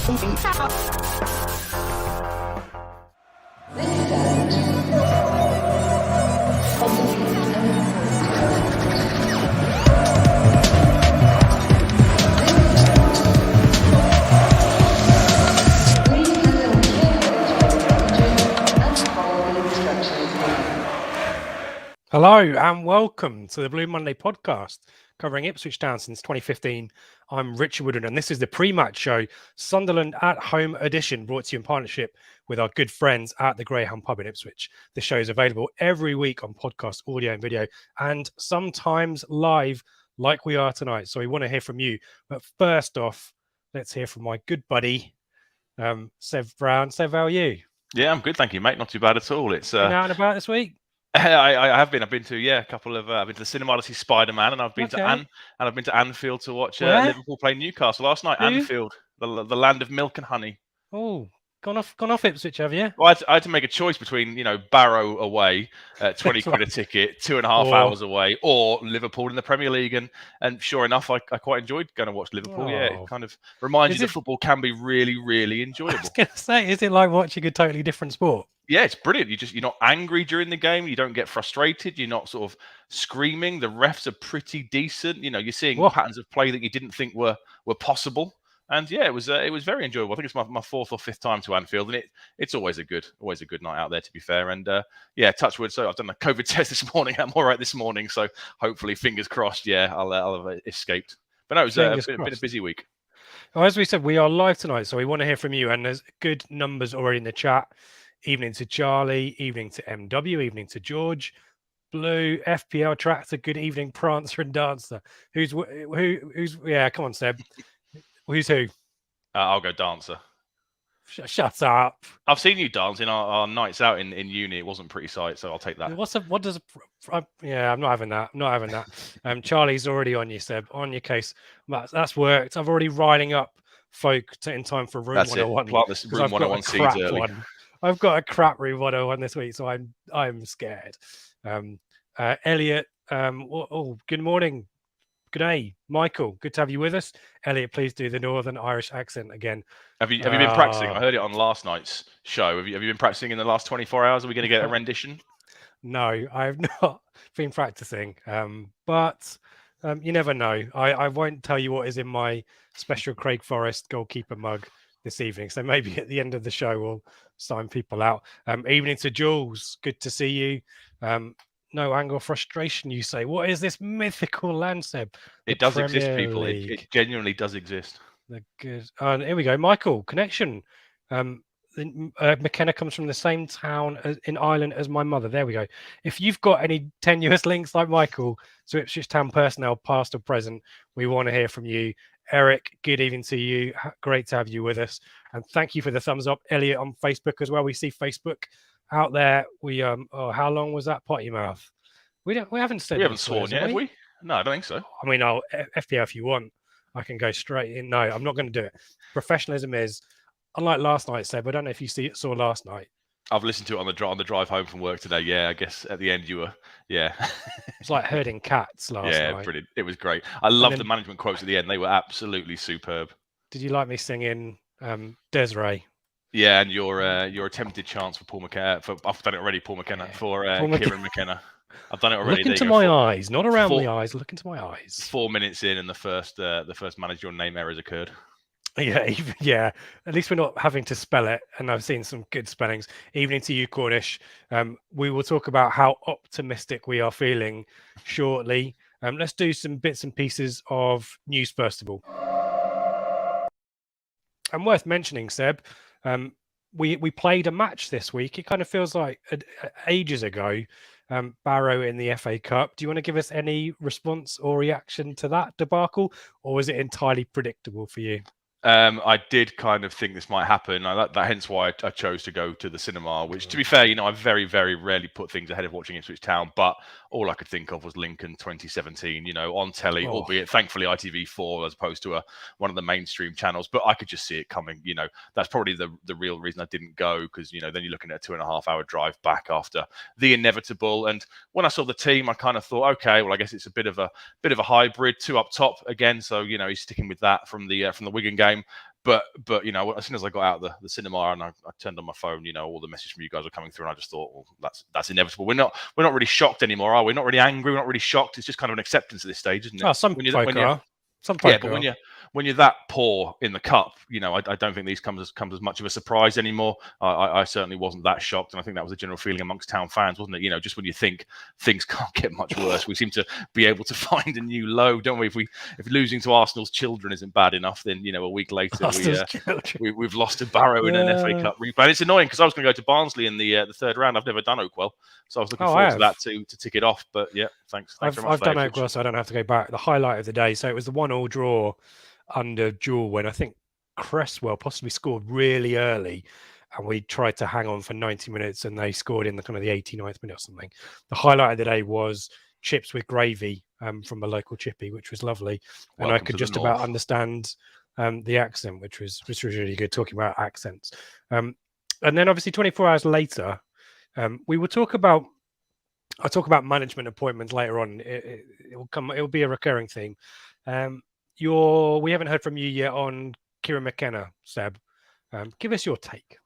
Hello and welcome to the Blue Monday podcast covering Ipswich Town since 2015. I'm Richard Woodard and this is the pre-match show, Sunderland at Home edition, brought to you in partnership with our good friends at the Greyhound Pub in Ipswich. The show is available every week on podcast, audio and video, and sometimes live like we are tonight. So we want to hear from you. But first off, let's hear from my good buddy, Seb Brown. Seb, how are you? Yeah, I'm good, thank you, mate. Not too bad at all. It's been out and about this week? I have been. I've been to a couple of. I've been to the cinema to see Spider-Man, and I've been to I've been to Anfield to watch Liverpool play Newcastle last night. Anfield, the land of milk and honey. Oh, gone off Ipswich, have you? Well, I had to make a choice between Barrow away, 20 quid a ticket, 2.5 hours away, or Liverpool in the Premier League, and sure enough, I quite enjoyed going to watch Liverpool. Yeah, it kind of reminds you that football can be really, really enjoyable. I was going to say, is it like watching a totally different sport? Yeah, it's brilliant. You're not angry during the game. You don't get frustrated. You're not sort of screaming. The refs are pretty decent. You're seeing patterns of play that you didn't think were possible. And yeah, it was very enjoyable. I think it's my fourth or fifth time to Anfield, and it's always a good night out there, to be fair. And yeah, touch wood. So I've done a COVID test this morning. I'm all right this morning. So hopefully, fingers crossed. Yeah, I'll have escaped. But no, it was been a busy week. Well, as we said, we are live tonight, so we want to hear from you. And there's good numbers already in the chat. Evening to Charlie, evening to MW, evening to George, Blue, FPL Tractor, good evening, Prancer and Dancer. Who's yeah, come on, Seb. Who's who? I'll go Dancer. Shut up. I've seen you dance in our nights out in uni. It wasn't pretty sight, so I'll take that. Yeah, I'm not having that. I'm not having that. Charlie's already on you, Seb, on your case. That's worked. I'm already riling up folk in time for Room 101. Plant this Room 101 seeds early. I've got a crap Room 101 this week, so I'm scared. Elliot, good morning. Good day, Michael. Good to have you with us. Elliot, please do the Northern Irish accent again. Have you been practicing? I heard it on last night's show. Have you been practicing in the last 24 hours? Are we going to get a rendition? No, I have not been practicing. But you never know. I won't tell you what is in my special Craig Forrest goalkeeper mug this evening. So maybe at the end of the show, we'll sign people out. Evening to Jules. Good to see you. No anger or frustration, you say. What is this mythical land, Seb? It does exist, people. It genuinely does exist. Good. Here we go. Michael, connection. McKenna comes from the same town in Ireland as my mother. There we go. If you've got any tenuous links like Michael to Ipswich Town personnel, past or present, we want to hear from you. Eric, good evening to you. Great to have you with us. And thank you for the thumbs up. Elliot on Facebook as well. We see Facebook out there. We how long was that potty mouth? We haven't said we haven't sworn yet, have we? No, I don't think so. I mean, FPL if you want, I can go straight in. No, I'm not going to do it. Professionalism is, unlike last night, Seb. I don't know if you saw last night. I've listened to it on the drive home from work today. Yeah, I guess at the end you were, yeah. It's like herding cats last night. Yeah, brilliant. It was great. I love the management quotes at the end. They were absolutely superb. Did you like me singing Desiree? Yeah, and your attempted chance for Paul McKenna. I've done it already, Paul McKenna, for Kieran McKenna. I've done it already. Look into my eyes, not around the eyes. Look into my eyes. 4 minutes in, and the first managerial name errors occurred. Yeah. At least we're not having to spell it, and I've seen some good spellings. Evening to you, Cornish. We will talk about how optimistic we are feeling shortly. Let's do some bits and pieces of news first of all. And worth mentioning, Seb, we played a match this week. It kind of feels like ages ago. Barrow in the FA Cup. Do you want to give us any response or reaction to that debacle, or was it entirely predictable for you? I did kind of think this might happen. That hence why I chose to go to the cinema, which, to be fair, I very, very rarely put things ahead of watching Ipswich Town. But all I could think of was Lincoln 2017, on telly, albeit thankfully ITV4 as opposed to one of the mainstream channels. But I could just see it coming. That's probably the real reason I didn't go, because then you're looking at a 2.5 hour drive back after the inevitable. And when I saw the team, I kind of thought, okay, well, I guess it's a bit of a hybrid, two up top again. So he's sticking with that from the Wigan game. But you know, as soon as I got out of the cinema and I turned on my phone, you know, all the messages from you guys were coming through, and I just thought, well, that's inevitable. We're not really shocked anymore, are we? We're not really angry. We're not really shocked. It's just kind of an acceptance at this stage, isn't it? Oh, some folk are. Some Yeah, folk but are. when you're that poor in the cup, you know, I don't think these comes as much of a surprise anymore. I certainly wasn't that shocked, and I think that was the general feeling amongst town fans, wasn't it? You know, just when you think things can't get much worse, we seem to be able to find a new low, don't we? If losing to Arsenal's children isn't bad enough, then you know, a week later we've lost to Barrow in an FA Cup replay. And it's annoying because I was going to go to Barnsley in the third round. I've never done Oakwell, so I was looking forward to that to tick it off. But yeah, thanks very much. I've done Oakwell, so I don't have to go back. The highlight of the day, so it was the 1-1 draw under Jewel when I think Cresswell possibly scored really early, and we tried to hang on for 90 minutes, and they scored in the kind of the 89th minute or something. The highlight of the day was chips with gravy from a local chippy, which was lovely, and I could just about understand the accent, which was really good, talking about accents. And then obviously 24 hours later, we will talk about. I'll talk about management appointments later on. It will come. It will be a recurring theme. We haven't heard from you yet on Kieran McKenna, Seb. Give us your take.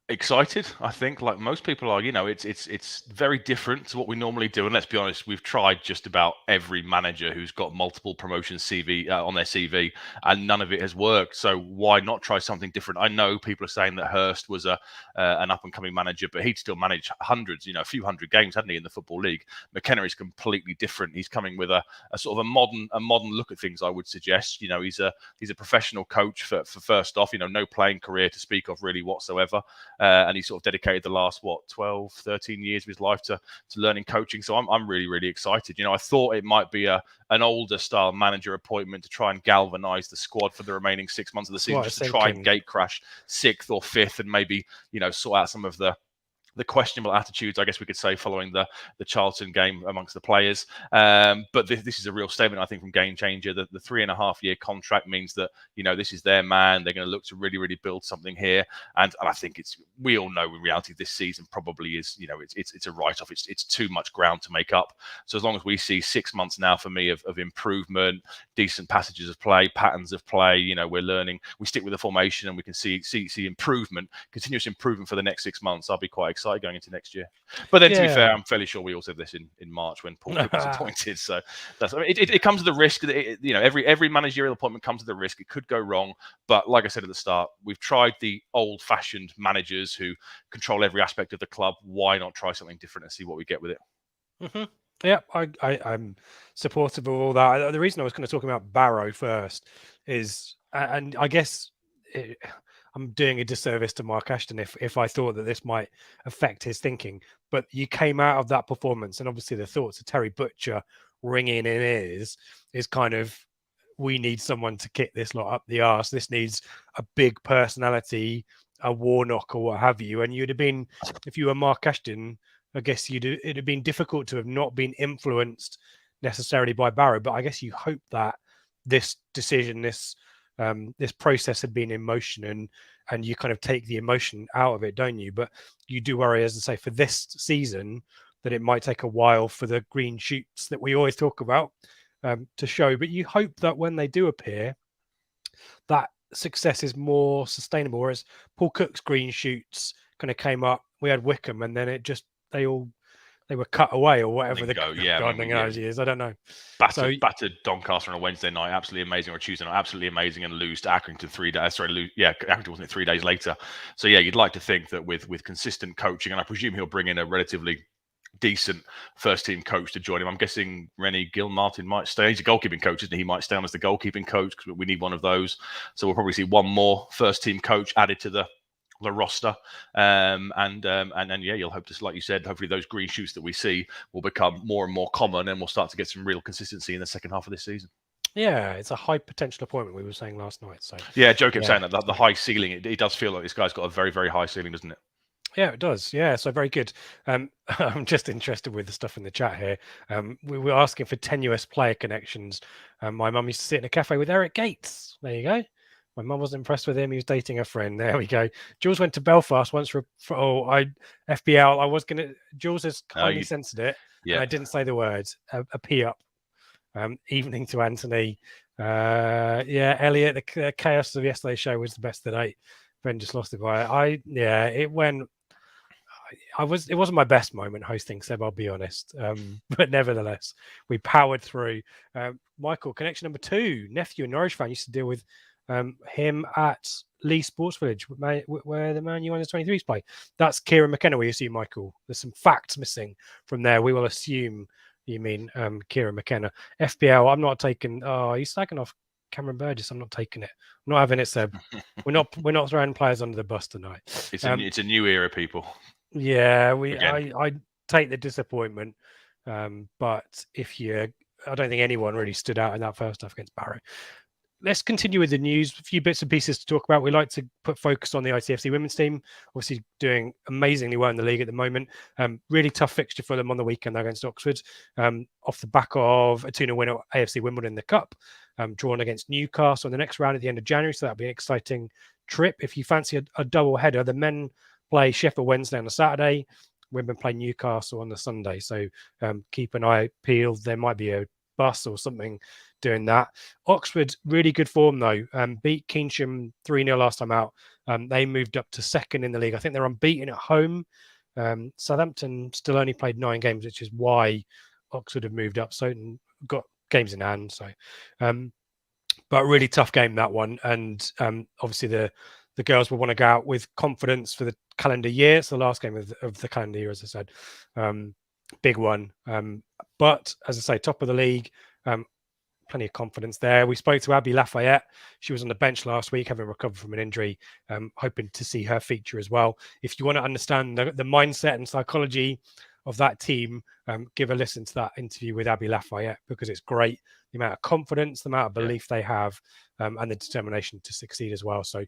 Excited, I think, like most people are. You know, it's very different to what we normally do. And let's be honest, we've tried just about every manager who's got multiple promotion CV on their CV, and none of it has worked. So why not try something different? I know people are saying that Hurst was an up and coming manager, but he'd still managed hundreds, you know, a few hundred games, hadn't he, in the Football League? McKenna is completely different. He's coming with a sort of a modern look at things, I would suggest. You know, he's a professional coach for first off. You know, no playing career to speak of really whatsoever. And he sort of dedicated the last 12, 13 years of his life to learning coaching. So I'm really, really excited. You know, I thought it might be an older style manager appointment to try and galvanize the squad for the remaining 6 months of the season, just to try and gate crash 6th or 5th, and maybe, you know, sort out some of the questionable attitudes, I guess we could say, following the Charlton game amongst the players. But this is a real statement, I think, from Game Changer. The 3.5-year contract means that, you know, this is their man. They're going to look to really, really build something here. And I think we all know in reality this season probably is, you know, it's a write-off. It's too much ground to make up. So as long as we see 6 months now for me of improvement, decent passages of play, patterns of play, you know, we're learning, we stick with the formation and we can see improvement, continuous improvement for the next 6 months, I'll be quite excited going into next year. But then, to be fair, I'm fairly sure we all said this in March when Paul Cook was appointed. So that's, I mean, it comes with the risk. You know, every managerial appointment comes with the risk. It could go wrong. But like I said at the start, we've tried the old-fashioned managers who control every aspect of the club. Why not try something different and see what we get with it? Mm-hmm. Yeah, I'm supportive of all that. The reason I was going to talk about Barrow first is, and I guess I'm doing a disservice to Mark Ashton if I thought that this might affect his thinking. But you came out of that performance, and obviously the thoughts of Terry Butcher ringing in ears is kind of, we need someone to kick this lot up the arse. This needs a big personality, a Warnock or what have you. And you'd have been, if you were Mark Ashton, I guess it'd have been difficult to have not been influenced necessarily by Barrow. But I guess you hope that this decision, this process had been in motion, and you kind of take the emotion out of it, don't you? But you do worry, as I say, for this season, that it might take a while for the green shoots that we always talk about to show. But you hope that when they do appear, that success is more sustainable. Whereas Paul Cook's green shoots kind of came up, we had Wickham, and then it just they were cut away, or whatever the gardening analogy is. I don't know. Battered Doncaster on a Wednesday night, absolutely amazing, or a Tuesday night, absolutely amazing, and lose to Accrington 3 days. Accrington wasn't it 3 days later. So yeah, you'd like to think that with consistent coaching, and I presume he'll bring in a relatively decent first team coach to join him. I'm guessing Rennie Gilmartin might stay. He's a goalkeeping coach, isn't he? He might stay on as the goalkeeping coach because we need one of those. So we'll probably see one more first team coach added to the roster, and yeah, you'll hope to, like you said, hopefully those green shoots that we see will become more and more common, and we'll start to get some real consistency in the second half of this season. Yeah, it's a high potential appointment, we were saying last night. So yeah, Joe kept saying that the high ceiling, it does feel like this guy's got a very, very high ceiling, doesn't it? Yeah, it does. Yeah, so very good. I'm just interested with the stuff in the chat here. We were asking for tenuous player connections. My mum used to sit in a cafe with Eric Gates. There you go. My mum was impressed with him. He was dating a friend. There we go. Jules went to Belfast once for FBL. I was going to, Jules has kindly censored it. Yeah. And I didn't say the words. A P up. Evening to Anthony. Yeah, Elliot, the chaos of yesterday's show was the best today. Ben just lost it by it went. It wasn't my best moment hosting, Seb, I'll be honest. But nevertheless, we powered through. Michael, connection number 2, nephew and Norwich fan, used to deal with him at Lee Sports Village, where the Man U under 23s play. That's Kieran McKenna, we assume, Michael. There's some facts missing from there. We will assume you mean Kieran McKenna. FPL, I'm not taking. Oh, he's slagging off Cameron Burgess. I'm not taking it. I'm not having it, Seb. We're not throwing players under the bus tonight. It's a new era, people. Yeah, I take the disappointment, but I don't think anyone really stood out in that first half against Barrow. Let's continue with the news. A few bits and pieces to talk about. We like to put focus on the ITFC women's team, obviously doing amazingly well in the league at the moment. Really tough fixture for them on the weekend against Oxford, off the back of a 2-0 win at AFC Wimbledon in the Cup, drawn against Newcastle in the next round at the end of January. So that'll be an exciting trip. If you fancy a double header, the men play Sheffield Wednesday on the Saturday, women play Newcastle on the Sunday. So keep an eye peeled. There might be a bus or something doing that. Oxford, really good form though. Beat Keynsham 3-0 last time out. They moved up to second in the league. I think they're unbeaten at home. Southampton still only played 9 games, which is why Oxford have moved up. So got games in hand. So, but really tough game, that one. And obviously the girls will want to go out with confidence for the calendar year. It's the last game of the calendar year, as I said. Big one. But as I say, top of the league, plenty of confidence there. We spoke to Abby Lafayette. She was on the bench last week, having recovered from an injury, hoping to see her feature as well. If you want to understand the mindset and psychology of that team, give a listen to that interview with Abby Lafayette, because it's great. The amount of confidence, the amount of belief they have, and the determination to succeed as well. So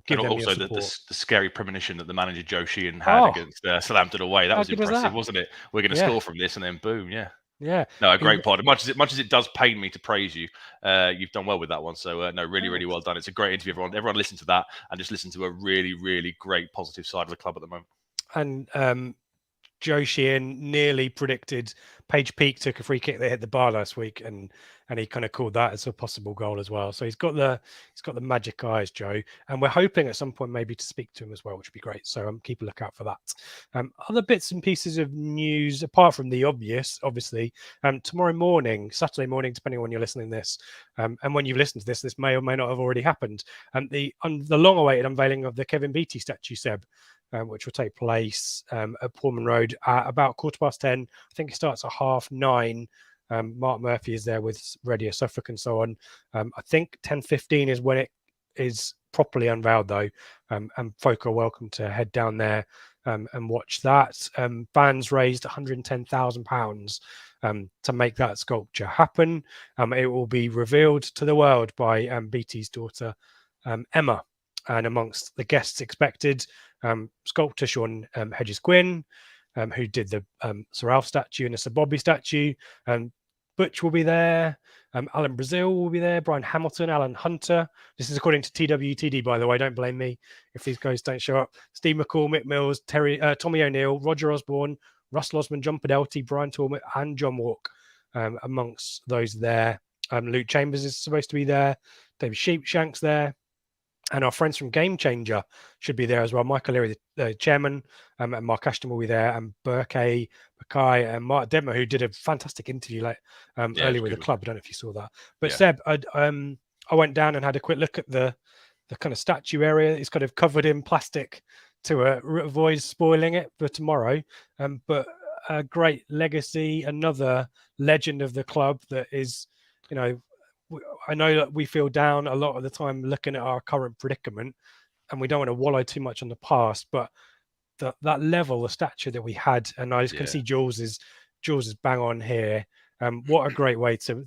give them also your support. the scary premonition that the manager Joe Sheehan had against Southampton away. That was impressive, wasn't it? We're going to score from this, and then boom, yeah. No, a great pod. Much as it does pain me to praise you, you've done well with that one. So no, really well done. It's a great interview. Everyone listen to that and just listen to a really, really great positive side of the club at the moment. And Joe Sheehan nearly predicted Paige Peake took a free kick that hit the bar last week, and he kind of called that as a possible goal as well. So he's got the magic eyes, Joe, and we're hoping at some point maybe to speak to him as well, which would be great. So keep a lookout for that. Other bits and pieces of news apart from the obvious, obviously, tomorrow morning, Saturday morning, depending on when you're listening to this, and when you've listened to this may or may not have already happened. The long-awaited unveiling of the Kevin Beattie statue, Seb. Which will take place at Pullman Road at about 10:15. I think it starts at 9:30. Mark Murphy is there with Radio Suffolk and so on. I think 10:15 is when it is properly unveiled, though, and folk are welcome to head down there and watch that. Fans raised £110,000 to make that sculpture happen. It will be revealed to the world by Beattie's daughter, Emma. And amongst the guests expected, sculptor Sean Hedges-Gwynn, who did the Sir Alf statue and the Sir Bobby statue. Butch will be there. Alan Brazil will be there. Brian Hamilton, Alan Hunter. This is according to TWTD, by the way. Don't blame me if these guys don't show up. Steve McCall, Mick Mills, Tommy O'Neill, Roger Osborne, Russell Osman, John Podelti, Brian Tormott, and John Walk amongst those there. Luke Chambers is supposed to be there. David Sheepshank's there. And our friends from Game Changer should be there as well. Michael Leary, the chairman, and Mark Ashton will be there, and Burke, Mackay, and Mark Detmer, who did a fantastic interview earlier with the club. I don't know if you saw that. But Seb, I went down and had a quick look at the kind of statue area. It's kind of covered in plastic to avoid spoiling it for tomorrow. But a great legacy, another legend of the club that is, I know that we feel down a lot of the time looking at our current predicament, and we don't want to wallow too much on the past, but that level of stature that we had, and I can see Jules is bang on here. What a great way to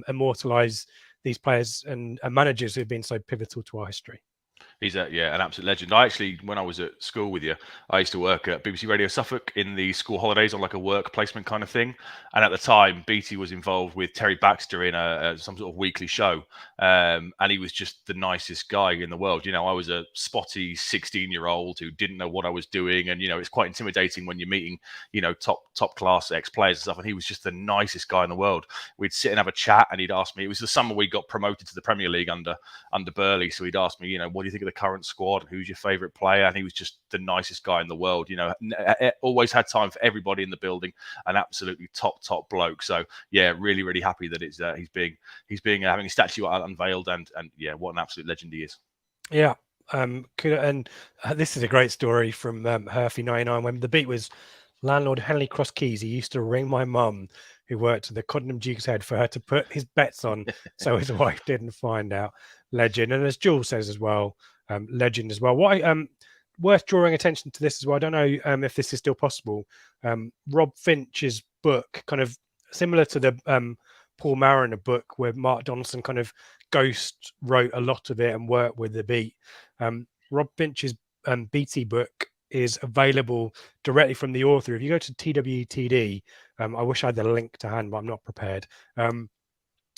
immortalize these players and managers who've been so pivotal to our history. He's an absolute legend. I actually, when I was at school with you, I used to work at BBC Radio Suffolk in the school holidays on like a work placement kind of thing. And at the time, BT was involved with Terry Baxter in some sort of weekly show, and he was just the nicest guy in the world. I was a spotty 16-year-old who didn't know what I was doing, and it's quite intimidating when you're meeting top class ex players and stuff. And he was just the nicest guy in the world. We'd sit and have a chat, and he'd ask me. It was the summer we got promoted to the Premier League under Burley, so he'd ask me, what do you think of the current squad? Who's your favourite player? And he was just the nicest guy in the world. Always had time for everybody in the building. An absolutely top bloke. So yeah, really really happy that it's he's being having a statue unveiled, and yeah, what an absolute legend he is. Yeah. This is a great story from Herfy99 when the beat was landlord Henley Cross Keys. He used to ring my mum, who worked at the Coddenham Duke's Head, for her to put his bets on so his wife didn't find out. Legend. And as Jules says as well, legend as well. What worth drawing attention to this as well. I don't know if this is still possible. Rob Finch's book, kind of similar to the Paul Mariner book, where Mark Donaldson kind of ghost wrote a lot of it and worked with the beat. Rob Finch's BT book is available directly from the author. If you go to TWTD, I wish I had the link to hand, but I'm not prepared.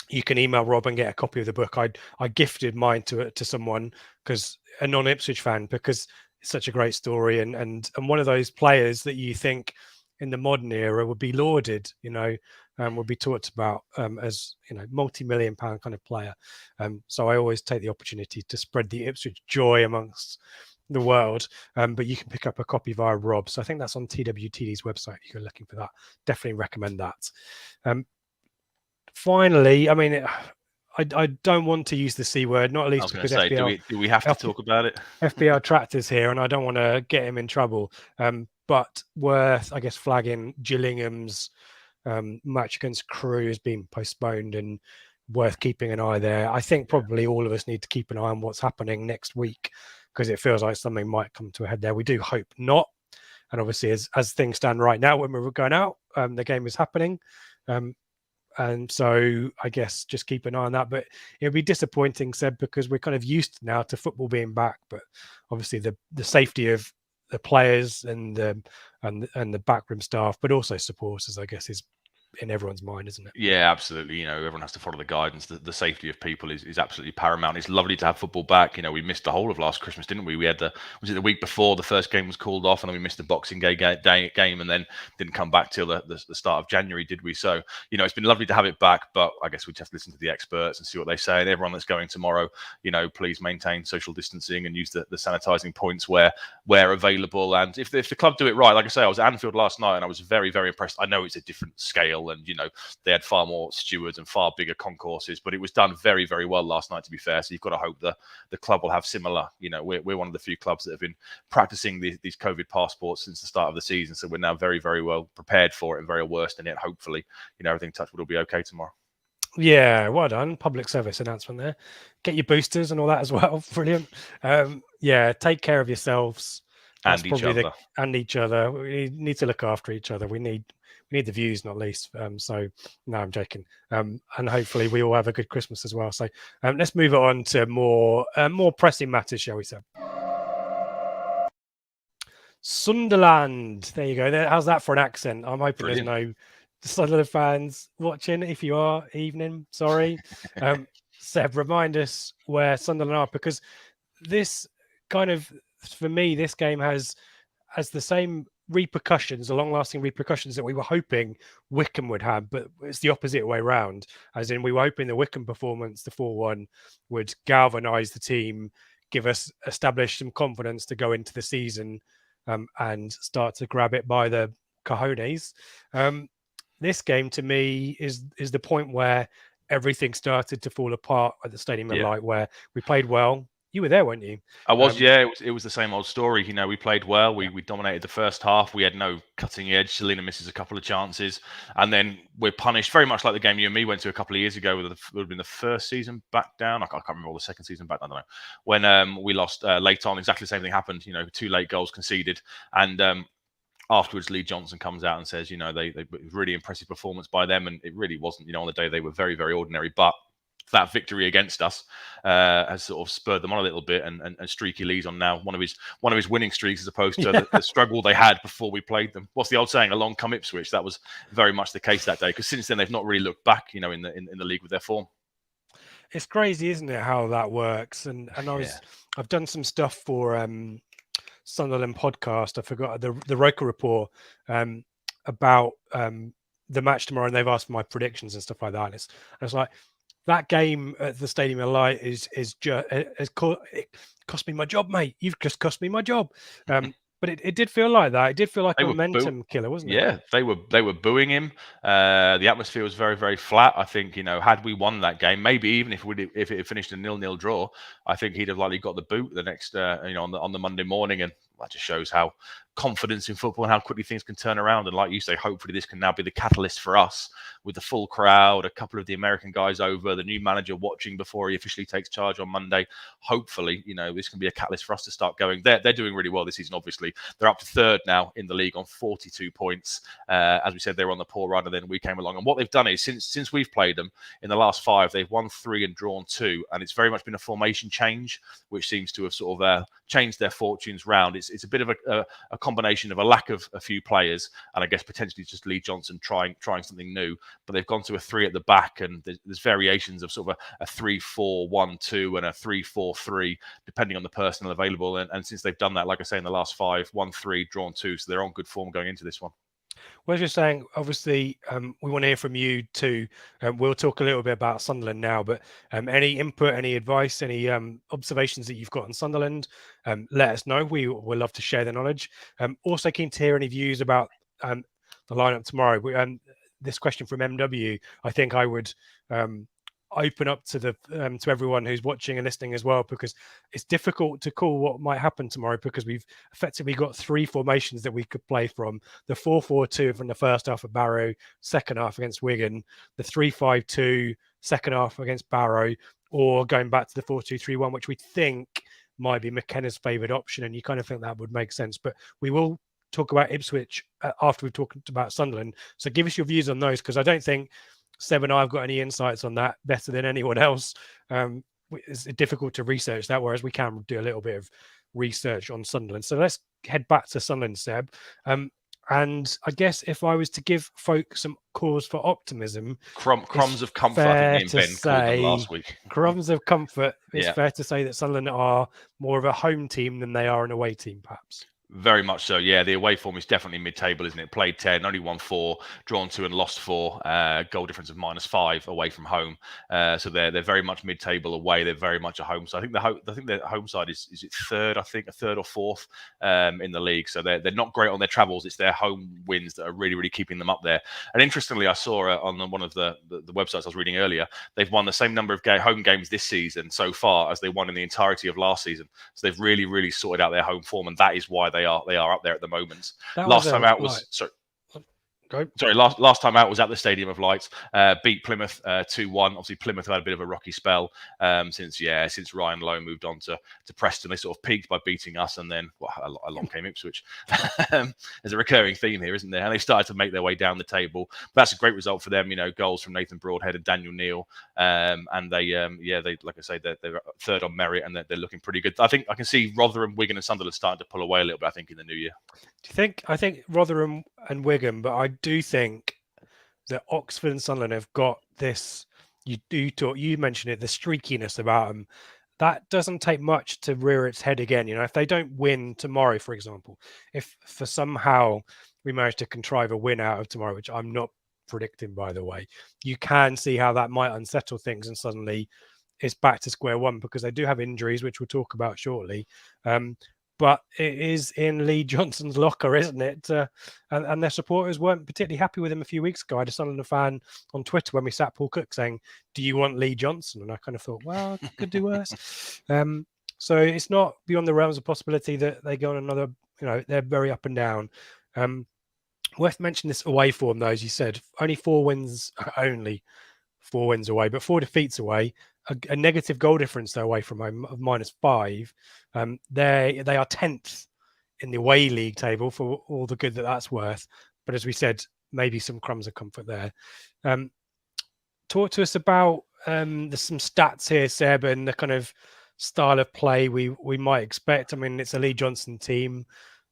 You can email Rob and get a copy of the book. I gifted mine to someone, because a non-Ipswich fan, because it's such a great story and one of those players that you think in the modern era would be lauded, would be talked about as multi-million pound kind of player. So I always take the opportunity to spread the Ipswich joy amongst the world. But you can pick up a copy via Rob. So I think that's on TWTD's website if you're looking for that. Definitely recommend that. Finally, I mean, I don't want to use the C word, not least because FPL, do we have to talk about it? FPL Tractor's here, and I don't want to get him in trouble. But worth, I guess, flagging Gillingham's match against Crewe has been postponed, and worth keeping an eye there. I think probably all of us need to keep an eye on what's happening next week, because it feels like something might come to a head there. We do hope not. And obviously, as things stand right now, when we're going out, the game is happening. And so I guess just keep an eye on that. But it'll be disappointing, Seb, because we're kind of used now to football being back. But obviously the safety of the players and the backroom staff, but also supporters, I guess, is in everyone's mind, isn't it? Yeah, absolutely. Everyone has to follow the guidance. The safety of people is absolutely paramount. It's lovely to have football back. We missed the whole of last Christmas, didn't we? We had was it the week before the first game was called off, and then we missed the Boxing Day game, and then didn't come back till the start of January, did we? So, it's been lovely to have it back, but I guess we just have to listen to the experts and see what they say. And everyone that's going tomorrow, please maintain social distancing and use the sanitizing points where available. And if the club do it right, like I say, I was at Anfield last night and I was very, very impressed. I know it's a different scale, and they had far more stewards and far bigger concourses, but it was done very, very well last night, to be fair. So you've got to hope the club will have similar. We're one of the few clubs that have been practicing these COVID passports since the start of the season, so we're now very, very well prepared for it and very well versed in it. Hopefully, everything touch wood will be okay tomorrow. Yeah, well done. Public service announcement there. Get your boosters and all that as well. Brilliant. Yeah, take care of yourselves. And each other. We need to look after each other. We need the views, not least. So no, I'm joking. And hopefully we all have a good Christmas as well. So let's move on to more pressing matters, shall we say? Sunderland. There you go. How's that for an accent? I'm hoping Brilliant. There's no Sunderland fans watching. If you are, evening. Sorry. Seb, remind us where Sunderland are, because this kind of, for me, this game has the same repercussions, the long-lasting repercussions that we were hoping Wycombe would have, but it's the opposite way around. As in, we were hoping the Wycombe performance, the 4-1, would galvanise the team, establish some confidence to go into the season and start to grab it by the cojones. This game, to me, is the point where everything started to fall apart at the Stadium of Light, where we played well. You were there, weren't you? I was, It was the same old story. We played well. We dominated the first half. We had no cutting edge. Selena misses a couple of chances, and then we're punished very much like the game you and me went to a couple of years ago. Would have been the first season back down. I can't remember, all the second season back. I don't know when we lost late on. Exactly the same thing happened. 2 late goals conceded, and afterwards, Lee Johnson comes out and says, they really impressive performance by them, and it really wasn't. On the day they were very, very ordinary, but that victory against us has sort of spurred them on a little bit, and Streaky Lee's on now one of his winning streaks, as opposed to the struggle they had before we played them. What's the old saying? Along come Ipswich. That was very much the case that day, because since then they've not really looked back, in the league with their form. It's crazy, isn't it, how that works? And I've done some stuff for Sunderland podcast. I forgot the Roker report about the match tomorrow, and they've asked for my predictions and stuff like that. And it's like, that game at the Stadium of Light it cost me my job, mate. You've just cost me my job. But it did feel like that. It did feel like a momentum killer, wasn't it? Yeah, they were booing him. The atmosphere was very, very flat. I think, had we won that game, maybe even if it had finished a 0-0 draw, I think he'd have likely got the boot the next on the Monday morning. And that just shows how confidence in football and how quickly things can turn around. And like you say, hopefully this can now be the catalyst for us, with the full crowd, a couple of the American guys over, the new manager watching before he officially takes charge on Monday. Hopefully, this can be a catalyst for us to start going. They're doing really well this season, obviously. They're up to third now in the league on 42 points. As we said, they were on the poor run, and then we came along. And what they've done is, since we've played them in the last 5, they've won 3 and drawn 2. And it's very much been a formation change, which seems to have sort of changed their fortunes round. It's a bit of a combination of a lack of a few players, and I guess potentially just Lee Johnson trying something new. But they've gone to a 3 at the back, and there's variations of sort of a 3-4-1-2 and a 3-4-3, depending on the personnel available. And since they've done that, like I say, in the last 5, 1-3, drawn 2, so they're on good form going into this one. Well, as you're saying, obviously, we want to hear from you too. We'll talk a little bit about Sunderland now, but any input, any advice, any observations that you've got on Sunderland, let us know. We will love to share the knowledge. Also keen to hear any views about the lineup tomorrow. This question from MW, I think I would open up to to everyone who's watching and listening as well, because it's difficult to call what might happen tomorrow, because we've effectively got 3 formations that we could play from: the 4-4-2 from the first half of Barrow, second half against Wigan, the 3-5-2 second half against Barrow, or going back to the 4-2-3-1, which we think might be McKenna's favoured option, and you kind of think that would make sense. But we will talk about Ipswich after we've talked about Sunderland, so give us your views on those, because I don't think Seb and I have got any insights on that better than anyone else. It's difficult to research that, whereas we can do a little bit of research on Sunderland. So let's head back to Sunderland, Seb. And I guess if I was to give folk some cause for optimism, crumbs of comfort, I think me and Ben called them last week. Crumbs of comfort. It's fair to say that Sunderland are more of a home team than they are an away team, perhaps. Very much so, yeah. The away form is definitely mid-table, isn't it? Played 10, only won 4, drawn 2 and lost 4. Goal difference of -5 away from home. So they're very much mid-table away. They're very much a home side. I think their home side is it third? I think a third or fourth in the league. So they're not great on their travels. It's their home wins that are really, really keeping them up there. And interestingly, I saw on one of the websites I was reading earlier, they've won the same number of home games this season so far as they won in the entirety of last season. So they've really, really sorted out their home form, and that is why they are up there at the moment. Last time out was last time out was at the Stadium of Light. Beat Plymouth 2-1. Obviously, Plymouth had a bit of a rocky spell since Ryan Lowe moved on to Preston. They sort of peaked by beating us, and then along came Ipswich. There's a recurring theme here, isn't there? And they started to make their way down the table. But that's a great result for them. Goals from Nathan Broadhead and Daniel Neal, and they like I say, they're third on merit, and they're looking pretty good. I think I can see Rotherham, Wigan, and Sunderland starting to pull away a little bit, I think, in the new year. Do you think? I think Rotherham and Wigan, but I do think that Oxford and Sunderland have got this. You mentioned it, the streakiness about them. That doesn't take much to rear its head again. If they don't win tomorrow, for example, if for somehow we manage to contrive a win out of tomorrow, which I'm not predicting, by the way, you can see how that might unsettle things, and suddenly it's back to square one, because they do have injuries, which we'll talk about shortly. But it is in Lee Johnson's locker, isn't it? And their supporters weren't particularly happy with him a few weeks ago. I had a Sunderland fan on Twitter when we sat Paul Cook saying, "Do you want Lee Johnson?" And I kind of thought, well, it could do worse. So it's not beyond the realms of possibility that they go on another, they're very up and down. Worth mentioning this away form, though, as you said, only 4 wins away, but 4 defeats away. A negative goal difference, though, away from home of -5. They are 10th in the away league table, for all the good that's worth. But as we said, maybe some crumbs of comfort there. Talk to us about there's some stats here, Seb, and the kind of style of play we might expect. I mean, it's a Lee Johnson team.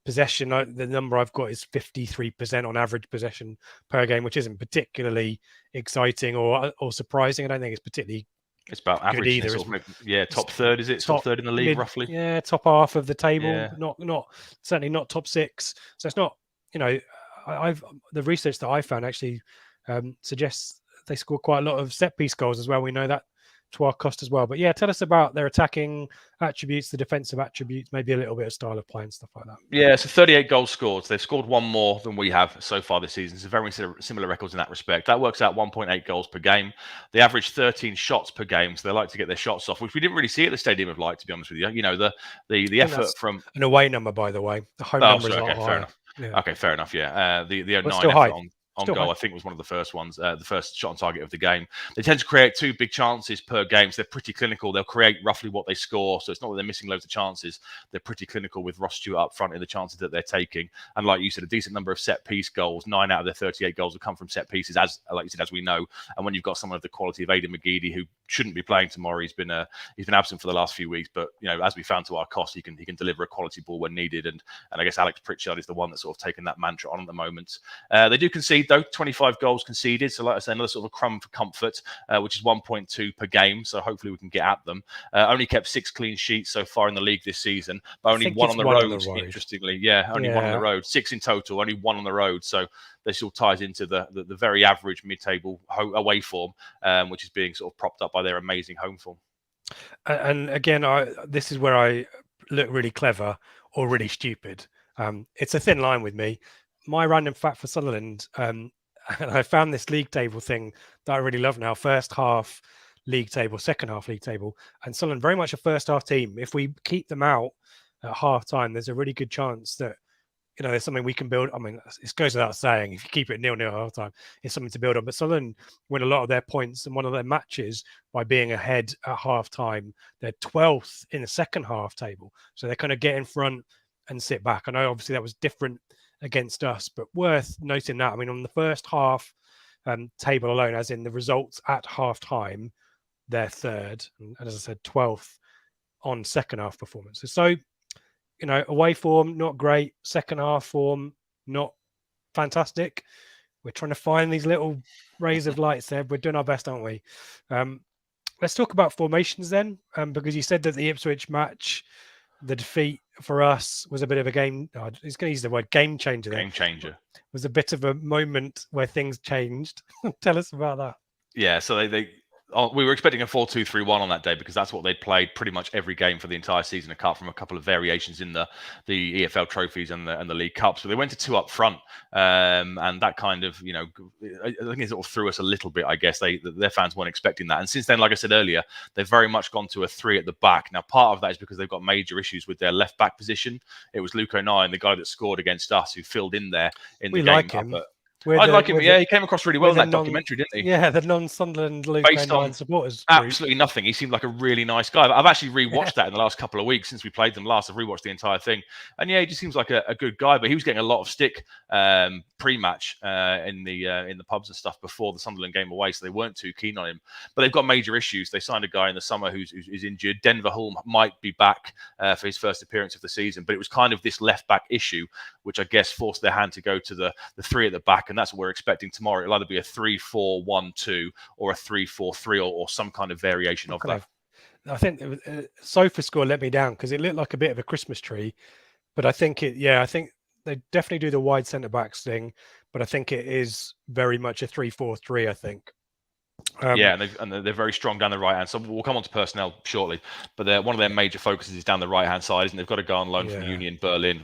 Possession, the number I've got is 53% on average possession per game, which isn't particularly exciting or surprising. I don't think it's particularly It's about good average, either. sort of, top third, is it? Top third in the league, roughly. Yeah, top half of the table. Yeah. Not certainly not top six. So it's not. I've the research that I found actually suggests they score quite a lot of set piece goals as well. We know that to our cost as well. But yeah, tell us about their attacking attributes, the defensive attributes, maybe a little bit of style of play and stuff like that. Yeah, so 38 goals scored. They've scored one more than we have so far this season. So very similar records in that respect. That works out 1.8 goals per game. They average 13 shots per game, so they like to get their shots off, which we didn't really see at the Stadium of Light, to be honest with you. The effort from an away number, by the way. The home number is a lot higher. Fair enough. Yeah. Okay, fair enough. Yeah, the 9 effort high. On Still goal, I think was one of the first ones, the first shot on target of the game. They tend to create 2 big chances per game, so they're pretty clinical. They'll create roughly what they score, so it's not that they're missing loads of chances. They're pretty clinical with Ross Stewart up front in the chances that they're taking. And like you said, a decent number of set piece goals. 9 out of their 38 goals have come from set pieces, as we know. And when you've got someone of the quality of Aidan McGeady, who shouldn't be playing tomorrow, he's been absent for the last few weeks, but as we found to our cost, he can deliver a quality ball when needed. And I guess Alex Pritchard is the one that's sort of taken that mantra on at the moment. They do concede though, 25 goals conceded, so like I say, another sort of a crumb for comfort, which is 1.2 per game, so hopefully we can get at them. Only kept 6 clean sheets so far in the league this season, but only one on the road, interestingly. Only one on the road. 6 in total, only 1 on the road, so this all ties into the very average mid-table away form, which is being sort of propped up by their amazing home form. And again, this is where I look really clever or really stupid. It's a thin line with me. My random fact for Sunderland, and I found this league table thing that I really love now. First half league table, second half league table, and Sunderland very much a first half team. If we keep them out at half time, there's a really good chance that there's something we can build. I mean, it goes without saying, if you keep it 0-0 at half time, it's something to build on. But Sunderland win a lot of their points in one of their matches by being ahead at half time. They're 12th in the second half table, so they kind of get in front and sit back. I know obviously that was different against us, but worth noting that. I mean, on the first half table alone, as in the results at half time, they're third, and as I said, 12th on second half performances. So, away form, not great. Second half form, not fantastic. We're trying to find these little rays of light, Seb. We're doing our best, aren't we? Let's talk about formations then, because you said that the Ipswich match, the defeat for us was a bit of a game. He's going to use the word game changer. Game changer. It was a bit of a moment where things changed. Tell us about that. Yeah, so we were expecting a 4-2-3-1 on that day because that's what they'd played pretty much every game for the entire season, apart from a couple of variations in the EFL trophies and the League Cups. So they went to 2 up front, and that kind of, I think it sort of threw us a little bit. I guess their fans weren't expecting that. And since then, like I said earlier, they've very much gone to a 3 at the back. Now, part of that is because they've got major issues with their left back position. It was Luke O'Nien, the guy that scored against us, who filled in there in the game. Like him. I like him. Yeah, he came across really well in that documentary, didn't he? Yeah, the non-Sunderland Luke O'Nien supporters. Absolutely nothing. He seemed like a really nice guy. I've actually rewatched that in the last couple of weeks since we played them last. I've rewatched the entire thing, and yeah, he just seems like a good guy. But he was getting a lot of stick pre-match in the pubs and stuff before the Sunderland game away, so they weren't too keen on him. But they've got major issues. They signed a guy in the summer who's injured. Denver Hull might be back for his first appearance of the season, but it was kind of this left back issue, which I guess forced their hand to go to the 3 at the back, and that's what we're expecting tomorrow. It'll either be a 3-4-1-2 or a 3-4-3 or some kind of variation of that. I think SofaScore let me down because it looked like a bit of a Christmas tree, but I think they definitely do the wide centre backs thing, but I think it is very much a 3-4-3. I think. And they're very strong down the right hand. So we'll come on to personnel shortly, but one of their major focuses is down the right hand side, and they've got a guy on loan from Union Berlin,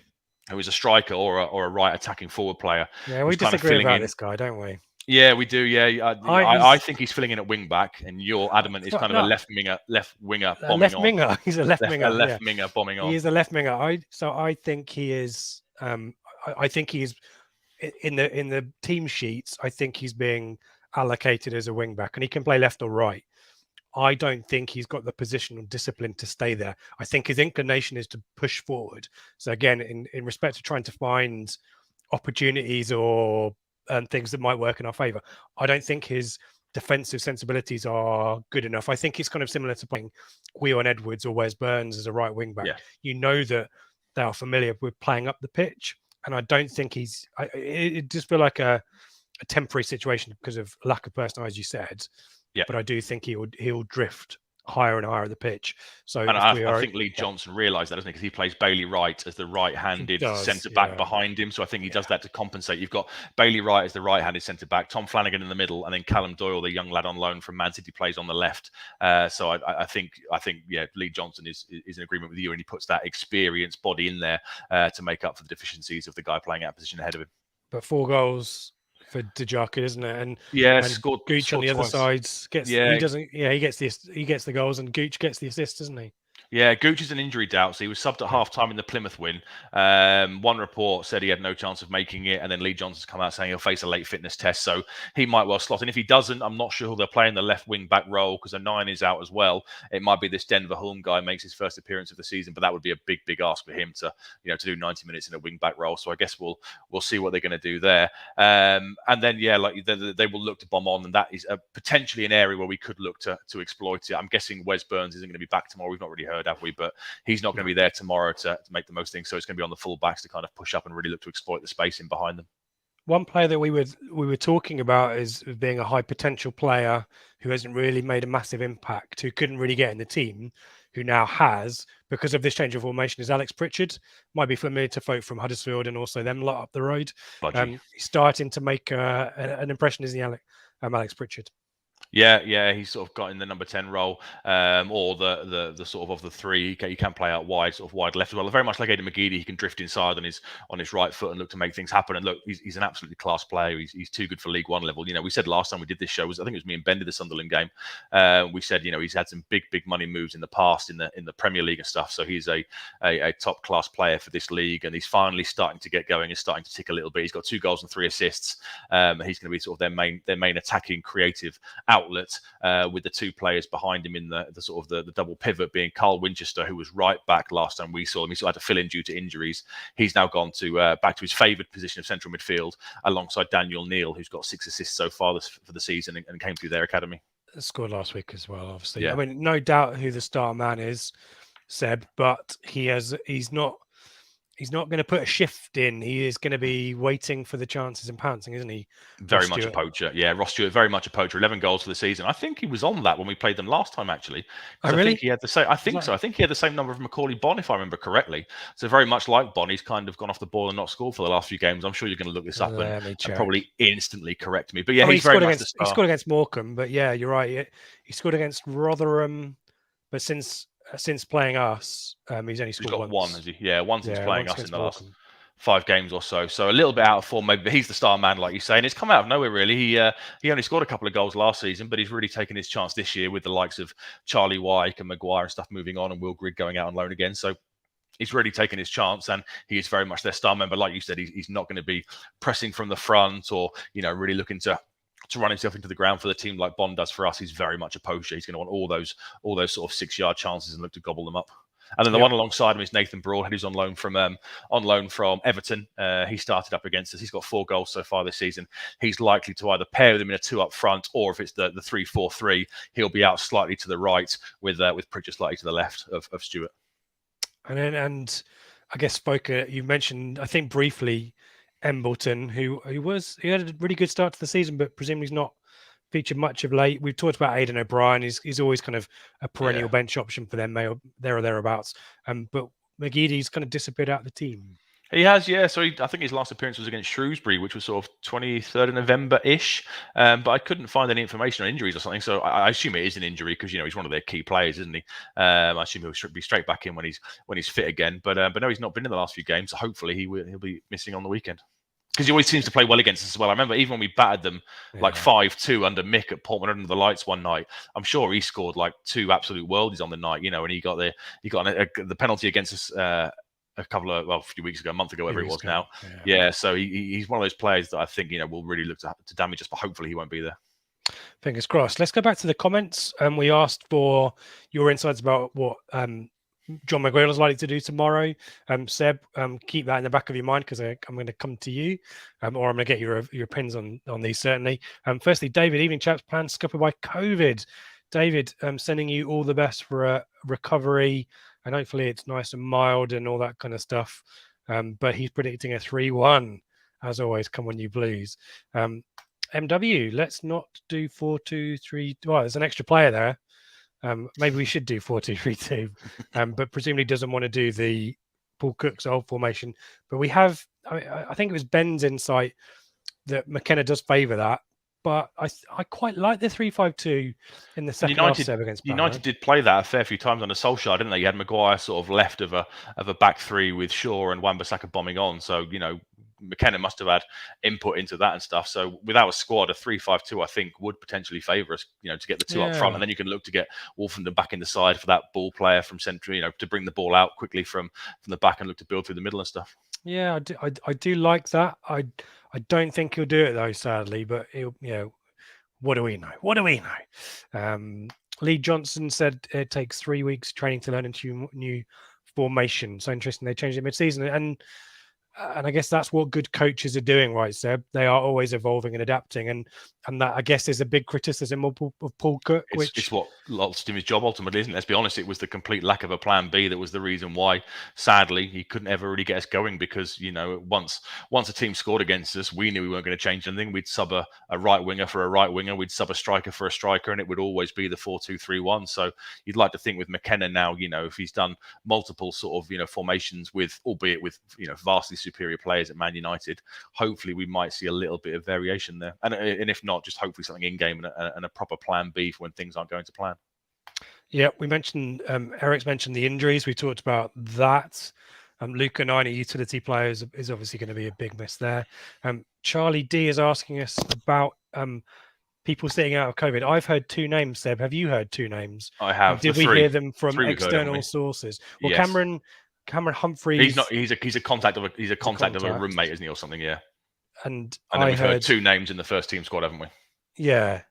who is a striker or a right attacking forward player. Yeah, we disagree about this guy, don't we? Yeah, we do. Yeah, I think he's filling in at wing back, and you're adamant he's kind of a left winger bombing on. Winger. He's a left winger. Left winger bombing on. He is a left winger. I think he is. I think he is in the team sheets. I think he's being allocated as a wing back, and he can play left or right. I don't think he's got the positional discipline to stay there. I think his inclination is to push forward. So again, in respect to trying to find opportunities or things that might work in our favour, I don't think his defensive sensibilities are good enough. I think it's kind of similar to playing Guion Edwards or Wes Burns as a right wing back. Yeah. You know that they are familiar with playing up the pitch, and I don't think it just feel like a temporary situation because of lack of personnel, as you said. Yeah. But I do think he'll drift higher and higher the pitch. So And if we I are, think Lee Johnson realised that, doesn't he? Because he plays Bailey Wright as the right-handed centre back behind him. So I think he does that to compensate. You've got Bailey Wright as the right-handed centre back, Tom Flanagan in the middle, and then Callum Doyle, the young lad on loan from Man City, plays on the left. So I think Lee Johnson is in agreement with you, and he puts that experienced body in there to make up for the deficiencies of the guy playing out of position ahead of him. But 4 goals for Djaka, isn't it? And scored Gooch on the twice. other side gets he gets the goals, and Gooch gets the assist, doesn't he? Yeah, Gooch is an injury doubt, so he was subbed at half-time in the Plymouth win. One report said he had no chance of making it, and then Lee Johnson's come out saying he'll face a late fitness test, so he might well slot in. If he doesn't, I'm not sure who they'll play in the left wing-back role, because a 9 is out as well. It might be this Denver Hulme guy makes his first appearance of the season, but that would be a big, big ask for him to do 90 minutes in a wing-back role, so I guess we'll see what they're going to do there. And then, they will look to bomb on, and that is potentially an area where we could look to exploit it. I'm guessing Wes Burns isn't going to be back tomorrow. We've not really heard, have we? But he's not going to be there tomorrow to make the most things. So it's going to be on the full backs to kind of push up and really look to exploit the space in behind them. One player that we were talking about as being a high potential player who hasn't really made a massive impact, who couldn't really get in the team, who now has because of this change of formation, is Alex Pritchard. Might be familiar to folk from Huddersfield and also them lot up the road. He's starting to make an impression, isn't he, Alex Pritchard? Yeah, he's sort of got in the number 10 role, or the sort of the three. He can play out wide, sort of wide left as well. Very much like Aidan McGeady, he can drift inside on his right foot and look to make things happen. And look, he's an absolutely class player. He's too good for League One level. We said last time we did this show, I think it was me and Ben did the Sunderland game. We said he's had some big money moves in the past in the Premier League and stuff. So he's a top class player for this league, and he's finally starting to get going and starting to tick a little bit. He's got 2 goals and 3 assists. He's going to be sort of their main attacking creative outlet, with the 2 players behind him in the sort of the double pivot being Carl Winchester, who was right back last time we saw him. He still had to fill in due to injuries. He's now gone to back to his favoured position of central midfield alongside Daniel Neal, who's got 6 assists so far for the season and came through their academy. Scored last week as well, obviously. Yeah. I mean, no doubt who the star man is, Seb, but he's not going to put a shift in. He is going to be waiting for the chances and pouncing, isn't he? Very much a poacher. Yeah, Ross Stewart, very much a poacher. 11 goals for the season. I think he was on that when we played them last time, actually. Oh, really? I think he had the same. I think so. I think he had the same number of Macaulay Bonne, if I remember correctly. So very much like Bonne, he's kind of gone off the ball and not scored for the last few games. I'm sure you're going to look this up and probably instantly correct me. But yeah, he's very much the star. He scored against Morecambe, but yeah, you're right. He scored against Rotherham, but since playing us, he's only scored once. One, has he? Yeah, one since playing us in the last 5 games or so. So a little bit out of form, maybe, but he's the star man, like you say. And it's come out of nowhere, really. He only scored a couple of goals last season, but he's really taken his chance this year with the likes of Charlie Wyke and Maguire and stuff moving on, and Will Grigg going out on loan again. So he's really taken his chance, and he is very much their star member. Like you said, he's not going to be pressing from the front or, really looking to run himself into the ground for the team like Bond does for us. He's very much a poacher. He's going to want all those sort of 6-yard chances and look to gobble them up. And then the one alongside him is Nathan Broadhead, who's on loan from Everton. He started up against us. He's got 4 goals so far this season. He's likely to either pair with him in a 2 up front, or if it's the 3-4-3, he'll be out slightly to the right with Pritchard slightly to the left of Stewart. And I guess you mentioned, I think briefly, Embleton, who had a really good start to the season, but presumably he's not featured much of late. We've talked about Aidan O'Brien. He's always kind of a perennial bench option for them, there or thereabouts. But McGeady's kind of disappeared out of the team. He has, yeah. So I think his last appearance was against Shrewsbury, which was sort of 23rd of November-ish. But I couldn't find any information on injuries or something. So I assume it is an injury because he's one of their key players, isn't he? I assume he'll be straight back in when he's fit again. But no, he's not been in the last few games. So hopefully he'll be missing on the weekend. Because he always seems to play well against us as well. I remember even when we battered them like 5-2 under Mick at Portman under the lights one night, I'm sure he scored like 2 absolute worldies on the night, and he got the penalty against us a few weeks ago, a month ago, whatever it was now. Yeah, so he's one of those players that I think will really look to damage us, but hopefully he won't be there. Fingers crossed. Let's go back to the comments. We asked for your insights about what John McGreal is likely to do tomorrow. Seb, keep that in the back of your mind because I'm going to come to you, or I'm going to get your opinions on these certainly. Firstly, David, evening chaps, plans scuppered by COVID. David, sending you all the best for a recovery, and hopefully it's nice and mild and all that kind of stuff. But he's predicting a 3-1. As always, come on, you Blues. MW, let's not do 4-2-3. Well, there's an extra player there. Maybe we should do 4-2-3-2, but presumably doesn't want to do the Paul Cook's old formation. But we have, I think it was Ben's insight that McKenna does favour that. But I quite like the 3-5-2 in the second half serve against Borough. United did play that a fair few times on the Solskjaer, didn't they? You had Maguire sort of left of a back three with Shaw and Wan-Bissaka bombing on. So, McKenna must have had input into that and stuff. So without a squad, a 3-5-2, I think, would potentially favour us, to get the two up front. And then you can look to get Wolfenden back in the side for that ball player from centre, to bring the ball out quickly from the back and look to build through the middle and stuff. Yeah, I do like that. I don't think he'll do it though, sadly. But what do we know? What do we know? Lee Johnson said it takes 3 weeks training to learn into new formation. So interesting, they changed it mid-season, and I guess that's what good coaches are doing, right, Seb? They are always evolving and adapting, and that I guess is a big criticism of Paul Cook. It's what lost him his job ultimately, isn't it? Let's be honest, it was the complete lack of a plan B that was the reason why, sadly, he couldn't ever really get us going because, once a team scored against us, we knew we weren't going to change anything. We'd sub a right winger for a right winger, we'd sub a striker for a striker, and it would always be the 4-2-3-1. So you'd like to think with McKenna now, if he's done multiple sort of, formations with, albeit with, vastly superior players at Man United, hopefully we might see a little bit of variation there. And if not, just hopefully something in game and a proper plan B for when things aren't going to plan. Yeah, we mentioned Eric's mentioned the injuries. We talked about that. Luca Nine, utility players, is obviously going to be a big miss there. Charlie D is asking us about people sitting out of COVID. I've heard 2 names, Seb. Have you heard 2 names? I have. Did we hear them from external heard, sources? Well, yes. Cameron Humphreys. He's not. He's a contact of a roommate, isn't he, or something? Yeah. And then we've heard 2 names in the first team squad, haven't we? Yeah.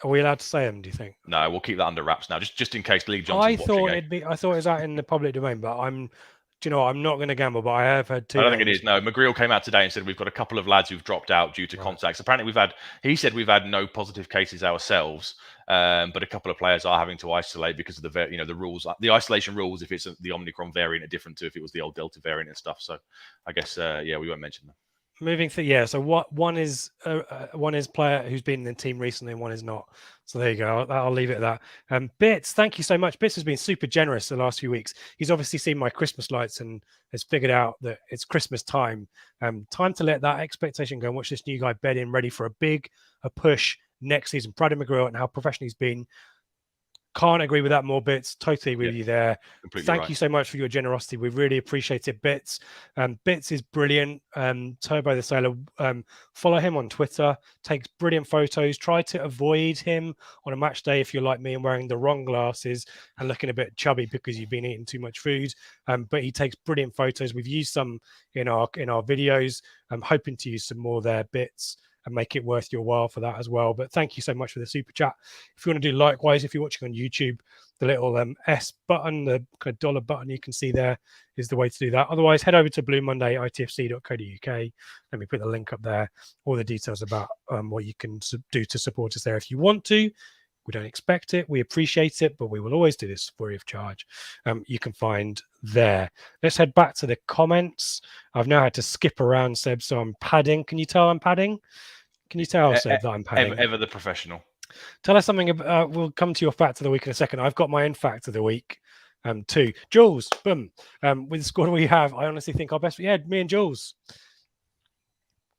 Are we allowed to say them, do you think? No, we'll keep that under wraps now, just in case Lee Johnson's watching. I thought it was out in the public domain, but I'm not going to gamble, but I have heard 2 I don't think it is. No, McGreal came out today and said we've got a couple of lads who've dropped out due to contacts. Apparently he said we've had no positive cases ourselves, but a couple of players are having to isolate because of the rules, the isolation rules. If it's the Omicron variant, are different to if it was the old Delta variant and stuff. So I guess we won't mention them. Moving to so one is player who's been in the team recently, and one is not. So there you go. I'll leave it at that. Bits, thank you so much. Bits has been super generous the last few weeks. He's obviously seen my Christmas lights and has figured out that it's Christmas time. Time to let that expectation go and watch this new guy bed in, ready for a push next season. Proud of McGreal and how professional he's been. Can't agree with that more, Bits. Totally with you there. Thank you so much for your generosity. We really appreciate it, Bits. Bits is brilliant. Turbo the Sailor. Follow him on Twitter. Takes brilliant photos. Try to avoid him on a match day if you're like me and wearing the wrong glasses and looking a bit chubby because you've been eating too much food. But he takes brilliant photos. We've used some in our videos. I'm hoping to use some more there, Bits, and make it worth your while for that as well. But thank you so much for the super chat. If you want to do likewise, if you're watching on YouTube, the little S button, the kind of dollar button you can see there is the way to do that. Otherwise, head over to Blue Monday, ITFC.co.uk. Let me put the link up there. All the details about what you can do to support us there if you want to. We don't expect it. We appreciate it, but we will always do this free of charge. You can find there. Let's head back to the comments. I've now had to skip around, Seb, so I'm padding. Can you tell I'm padding? Can you tell, Seb, that I'm padding? Ever the professional. Tell us something. We'll come to your fact of the week in a second. I've got my own fact of the week too. Jules, boom. With the squad we have, I honestly think our best. Yeah, me and Jules.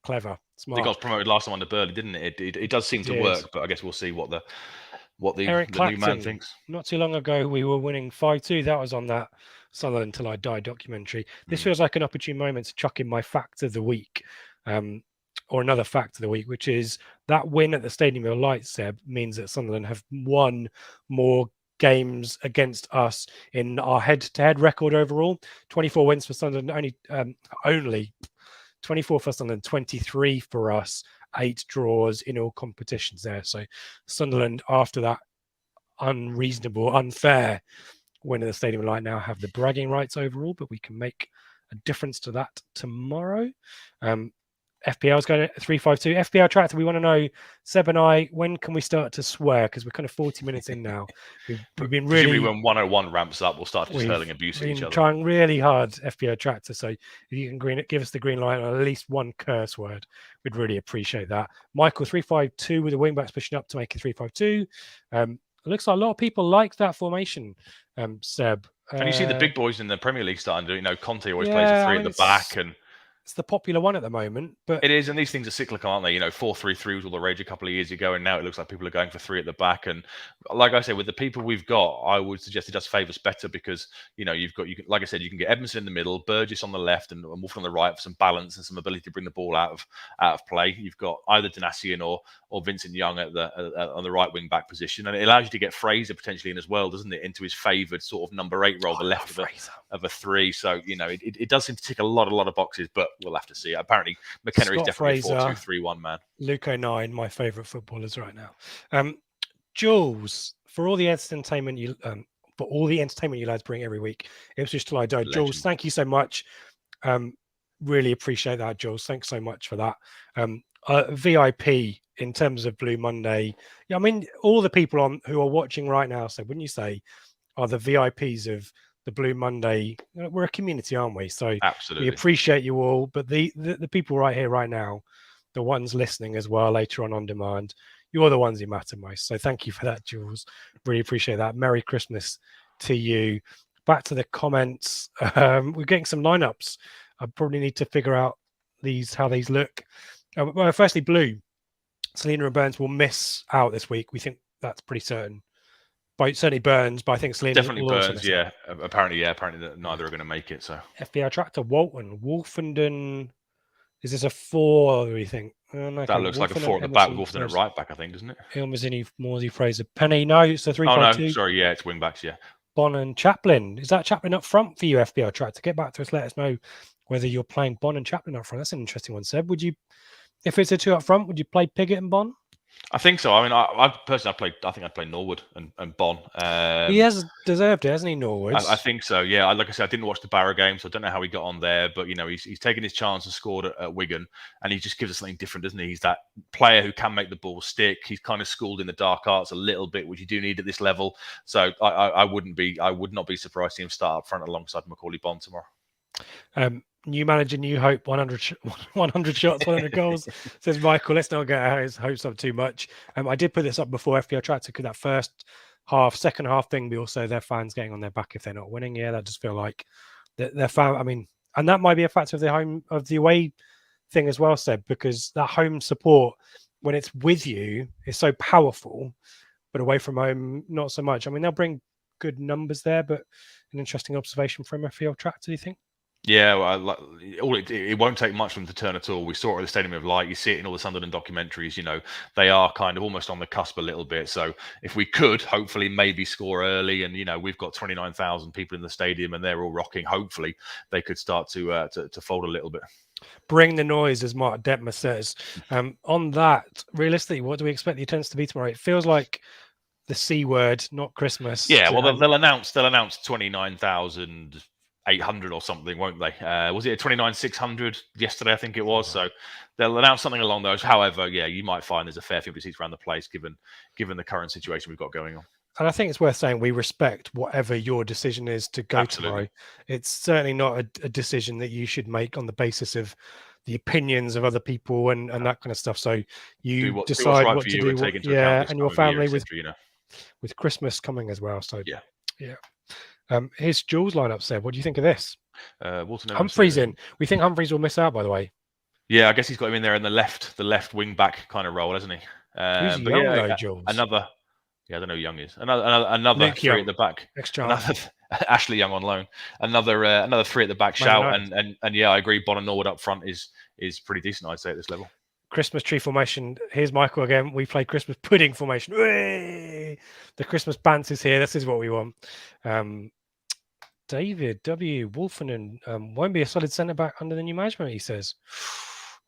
Clever, smart. He got promoted last time under Burley, didn't it? It does seem to work, but I guess we'll see what the new man thinks. Not too long ago, we were winning 5-2. That was on that Sunderland Till I Die documentary. This feels like an opportune moment to chuck in my fact of the week. Or another fact of the week, which is that win at the Stadium of Light, Seb, means that Sunderland have won more games against us in our head-to-head record overall. 24 wins for Sunderland, only 24 for Sunderland, 23 for us, 8 draws in all competitions there. So Sunderland, after that unreasonable, unfair win in the Stadium Light now have the bragging rights overall, but we can make a difference to that tomorrow. FPL's going to 352. FPL Tractor, we want to know, Seb and I, when can we start to swear? Because we're kind of 40 minutes in now. We've been Presumably really... when 101 ramps up, we'll start just hurling abuse at each other. Trying really hard, FPL Tractor. So if you can give us the green light on at least one curse word, we'd really appreciate that. Michael 352 with the wingbacks pushing up to make it 352. It looks like a lot of people like that formation, Seb. And you see the big boys in the Premier League starting to do it. Conte always plays a three at the back, and it's the popular one at the moment. But it is, and these things are cyclical, aren't they? 4-3-3 was all the rage a couple of years ago, and now it looks like people are going for three at the back. And like I say, with the people we've got, I would suggest it does favour us better because you can, like I said, you can get Edmondson in the middle, Burgess on the left, and Wolf on the right for some balance and some ability to bring the ball out of play. You've got either Donasian or Vincent Young on the right wing back position, and it allows you to get Fraser potentially in as well, doesn't it, into his favoured sort of number 8 role, the left of a 3. So it does seem to tick a lot of boxes, but we'll have to see. Apparently, McKenna is definitely Fraser, a 4-2-3-1 man. Luke O'Nine, my favourite footballers right now. Jules, for all the entertainment you lads bring every week, Ipswich till I die. Legend. Jules, thank you so much. Really appreciate that, Jules. Thanks so much for that. VIP in terms of Blue Monday. Yeah, I mean, all the people who are watching right now, so wouldn't you say, are the VIPs of the Blue Monday? We're a community, aren't we? So absolutely, we appreciate you all. But the people right here, right now, the ones listening as well later on demand, you're the ones who matter most. So thank you for that, Jules. Really appreciate that. Merry Christmas to you. Back to the comments. We're getting some lineups. I probably need to figure out how these look. Well, firstly, Blue. Selena and Burns will miss out this week. We think that's pretty certain. But certainly Burns, but I think Selena definitely will Burns. Also yeah, apparently neither are going to make it. So FBI Tractor, Walton, Wolfenden. Is this a 4? Or do you think? Okay. That looks like a 4 at the back with Wolfenden at right back, I think, doesn't it? Ilmazini, Morsey, Fraser, Penny. No, it's a 3-5-2. Oh no, sorry, yeah, it's wing backs. Yeah, Bon and Chaplin. Is that Chaplin up front for you, FBI Tractor? Get back to us. Let us know whether you're playing Bon and Chaplin up front. That's an interesting one, Seb. Would you, if it's a 2 up front, would you play Piggott and Bon? I think so. I mean, I personally, I think I'd play Norwood and Bon. He has deserved it, hasn't he, Norwood? I think so. Yeah, like I said, I didn't watch the Barrow game, so I don't know how he got on there. But he's taken his chance and scored at Wigan, and he just gives us something different, doesn't he? He's that player who can make the ball stick. He's kind of schooled in the dark arts a little bit, which you do need at this level. So I would not be surprised to see him start up front alongside Macaulay Bon tomorrow. New manager, new hope, 100 shots, 100 goals, says Michael. Let's not get his hopes up too much. I did put this up before FPL Tractor, because that first half, second half thing, but also their fans getting on their back if they're not winning. Yeah, that just feel like their fan. I mean, and that might be a factor of the away thing as well, Seb, because that home support, when it's with you, is so powerful, but away from home, not so much. I mean, they'll bring good numbers there, but an interesting observation from FPL Tractor, do you think? Yeah, well, it won't take much for them to turn at all. We saw it at the Stadium of Light. You see it in all the Sunderland documentaries. They are kind of almost on the cusp a little bit. So if we could, hopefully, maybe score early, and we've got 29,000 people in the stadium, and they're all rocking. Hopefully, they could start to fold a little bit. Bring the noise, as Mark Detmer says. On that, realistically, what do we expect the attendance to be tomorrow? It feels like the C word, not Christmas. Yeah, well, they'll announce 29,000. 800 or something, won't they? Was it a 29,600 yesterday? I think it was. So they'll announce something along those. However, yeah, you might find there's a fair few seats around the place given the current situation we've got going on. And I think it's worth saying we respect whatever your decision is to go tomorrow. It's certainly not a decision that you should make on the basis of the opinions of other people and that kind of stuff. So you decide what to do. Yeah, and your family with Christmas coming as well. So yeah. Here's Jules' lineup, Seb. What do you think of this? Humphreys in. We think Humphreys will miss out, by the way. Yeah, I guess he's got him in there in the left wing back kind of role, hasn't he? Who's young though, Jules? Another. Yeah, I don't know who Young is. Another 3 at the back. Ashley Young on loan. Another 3 at the back. Shout and yeah, I agree. Bon and Norwood up front is pretty decent, I'd say, at this level. Christmas tree formation. Here's Michael again. We play Christmas pudding formation. Whee! The Christmas bants is here. This is what we want. David W. Wolfenden won't be a solid centre back under the new management, he says.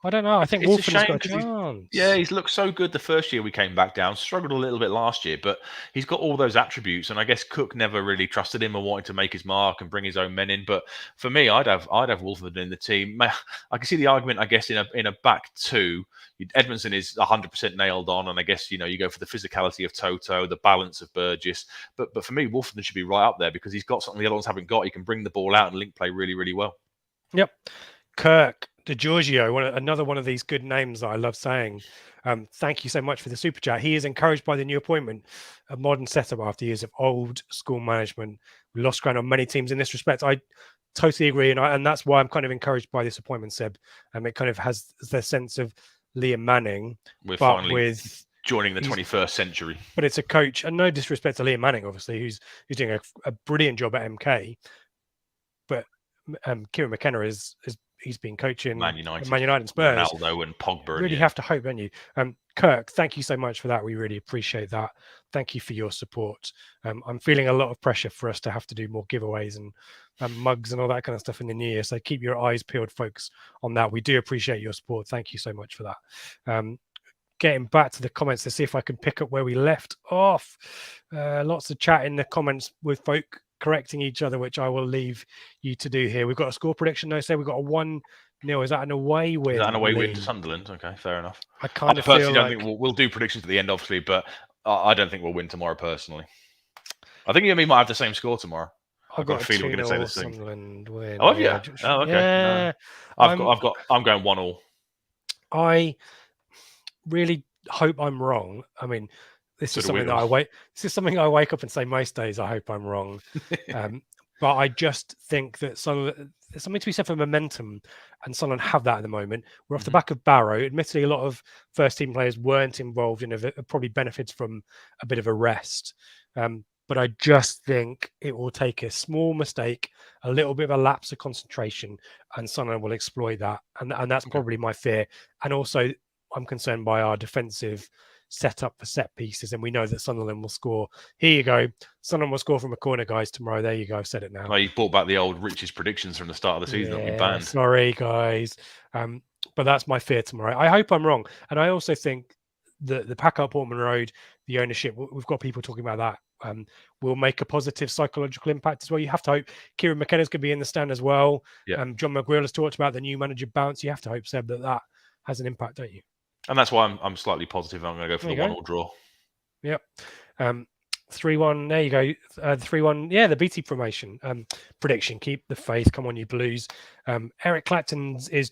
I don't know. I think It's a Wolfen has shame got a because chance. he's looked so good the first year we came back down. Struggled a little bit last year, but he's got all those attributes. And I guess Cook never really trusted him or wanted to make his mark and bring his own men in. But for me, I'd have Wolfen in the team. I can see the argument. I guess in a back two, Edmondson is 100% nailed on, and I guess you go for the physicality of Toto, the balance of Burgess. But for me, Wolfen should be right up there because he's got something the other ones haven't got. He can bring the ball out and link play really, really well. Yep. Kirk DeGiorgio, another one of these good names that I love saying. Thank you so much for the super chat. He is encouraged by the new appointment, a modern setup after years of old school management. We lost ground on many teams in this respect. I totally agree, and that's why I'm kind of encouraged by this appointment, Seb. It kind of has the sense of Liam Manning, We're but finally with joining the 21st century. But it's a coach, and no disrespect to Liam Manning, obviously, who's doing a brilliant job at MK. But Kieran McKenna he's been coaching Man United, and Spurs. Ronaldo and Pogba. Really have to hope, don't you? Kirk, thank you so much for that. We really appreciate that. Thank you for your support. I'm feeling a lot of pressure for us to have to do more giveaways and mugs and all that kind of stuff in the new year. So keep your eyes peeled, folks, on that. We do appreciate your support. Thank you so much for that. Getting back to the comments to see if I can pick up where we left off. Lots of chat in the comments with folk correcting each other, which I will leave you to do here. We've got a score prediction. No, say we've got a 1-0. Is that an away win? Is that an away win to Sunderland? Okay, fair enough. I personally don't think we'll do predictions at the end, obviously, but I don't think we'll win tomorrow personally. I think you and me might have the same score tomorrow. I've got a feeling we're going to say the same. Sunderland win. Oh, have you? Oh, okay. Yeah. No. I'm going 1-1. I really hope I'm wrong. I mean, this is something I wake up and say most days. I hope I'm wrong, but I just think that there's something to be said for momentum, and Sunderland have that at the moment. We're off the back of Barrow. Admittedly, a lot of first team players weren't involved in it. Probably benefits from a bit of a rest, but I just think it will take a small mistake, a little bit of a lapse of concentration, and Sunderland will exploit that, and that's probably my fear. And also, I'm concerned by our defensive set up for set pieces, and we know that Sunderland will score. Here you go. Sunderland will score from a corner, guys, tomorrow. There you go. I've said it now. Well, you brought back the old Rich's predictions from the start of the season that we banned. Sorry, guys. But that's my fear tomorrow. I hope I'm wrong. And I also think that the pack up Portman Road, the ownership, we've got people talking about that, will make a positive psychological impact as well. You have to hope Kieran McKenna's going to be in the stand as well. Yeah. John McGreal has talked about the new manager bounce. You have to hope, Seb, that has an impact, don't you? And that's why I'm slightly positive. I'm going to go for the 1-1 draw. Yep. 3-1. There you go. 3-1. Yeah, the BT promotion prediction. Keep the faith. Come on, you Blues. Eric Clapton is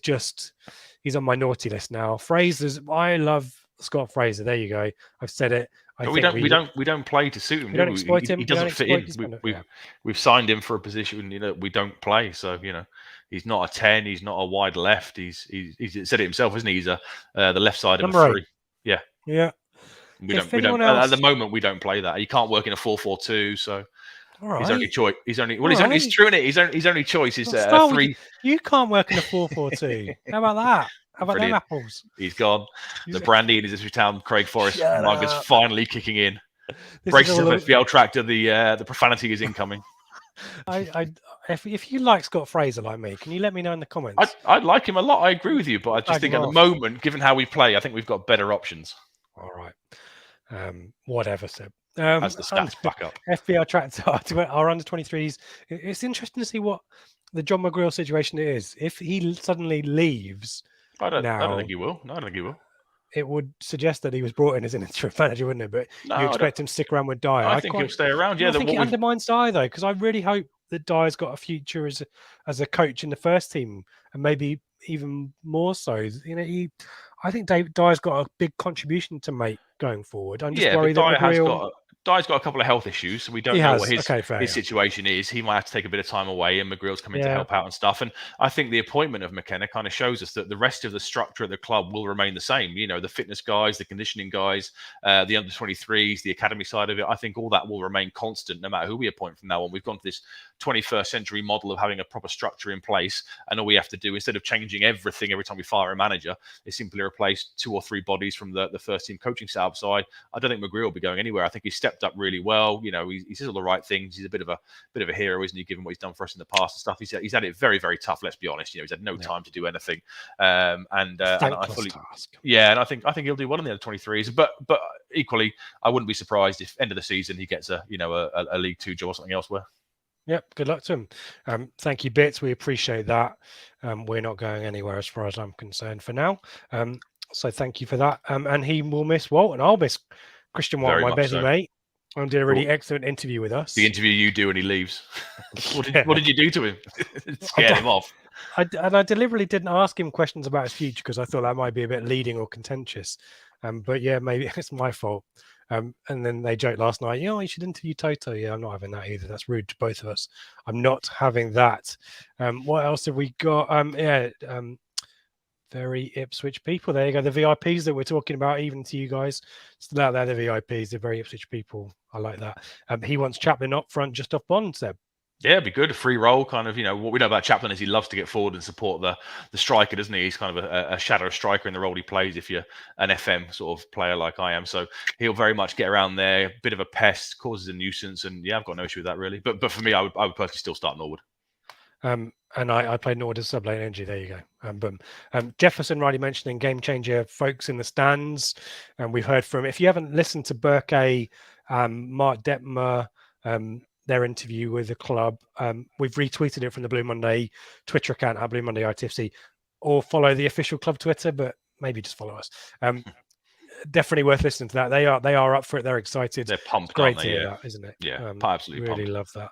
he's on my naughty list now. Fraser's. I love Scott Fraser. There you go. I've said it. We don't play to suit him. We don't exploit him. He doesn't fit in. We've signed him for a position we don't play. So he's not a 10. He's not a wide left. He's said it himself, isn't he? He's the left side of a 3. Yeah. Yeah. We don't. At the moment, we don't play that. He can't work in a 4-4-2. So his only choice. It's true, isn't it? His only choice is 3. You can't work in a 4-4-2. How about that? How about them apples? He's gone. The brandy in his Ipswich Town Craig Forest mug is finally kicking in. Brace yourself, FPL Tractor. The profanity is incoming. If you like Scott Fraser like me, can you let me know in the comments? I'd like him a lot. I agree with you, but I just think at the moment, given how we play, I think we've got better options. All right. Whatever, Seb. As the stats back up. FPL Tractor, our under-23s. It's interesting to see what the John McGreal situation is. If he suddenly leaves... I don't think he will. No, I don't think he will. It would suggest that he was brought in as an interim manager, wouldn't it? But you expect him to stick around with Dyer. I think he'll stay around. Yeah, I think he undermines Dyer though, because I really hope that Dyer's got a future as a coach in the first team, and maybe even more so. I think Dyer's got a big contribution to make going forward. I'm just worried that Dyer's got a couple of health issues, so we don't know what his situation is. He might have to take a bit of time away, and McGreal's coming to help out and stuff. And I think the appointment of McKenna kind of shows us that the rest of the structure of the club will remain the same. The fitness guys, the conditioning guys, the under-23s, the academy side of it. I think all that will remain constant no matter who we appoint from now on. We've gone to this 21st century model of having a proper structure in place, and all we have to do, instead of changing everything every time we fire a manager, is simply replace 2 or 3 bodies from the first team coaching setup. So I don't think McGreal will be going anywhere. I think he's stepped stepped up really well. You know, he says all the right things. He's a bit of a hero, isn't he? Given what he's done for us in the past and stuff. He's had it very, very tough. Let's be honest. You know, he's had no time to do anything. And I fully, task. yeah, and I think he'll do well in the under 23s. But equally, I wouldn't be surprised if end of the season he gets a League Two job or something elsewhere. Yep, good luck to him. Thank you, Bits. We appreciate that. We're not going anywhere as far as I'm concerned for now. So thank you for that. And he will miss Walt, and I'll miss Christian Walt, my busy mate. I did a really excellent interview with us. The interview you do when he leaves. What did you do to him? Scared him off. I deliberately didn't ask him questions about his future because I thought that might be a bit leading or contentious. But yeah, maybe it's my fault. And then they joked last night, you should interview Toto. Yeah, I'm not having that either. That's rude to both of us. I'm not having that. What else have we got? Very Ipswich people. There you go. The VIPs that we're talking about, even to you guys. Still out there, the VIPs, the very Ipswich people. I like that. He wants Chaplin up front just off Bond, Seb. Yeah, it'd be good. A free role, kind of, what we know about Chaplin is he loves to get forward and support the striker, doesn't he? He's kind of a shadow striker in the role he plays if you're an FM sort of player like I am. So he'll very much get around there, a bit of a pest, causes a nuisance. And yeah, I've got no issue with that really. But for me, I would personally still start Norwood. And I played Norwood as sub-lane energy. There you go. Boom. Jefferson rightly mentioning game changer folks in the stands. And we've heard from, if you haven't listened to Burke, Mark Detmer, their interview with the club, we've retweeted it from the Blue Monday Twitter account at Blue Monday ITFC, or follow the official club Twitter, but maybe just follow us. Definitely worth listening to that. They are up for it. They're excited. They're pumped. It's great to hear that, isn't it? Yeah, absolutely. Really love that.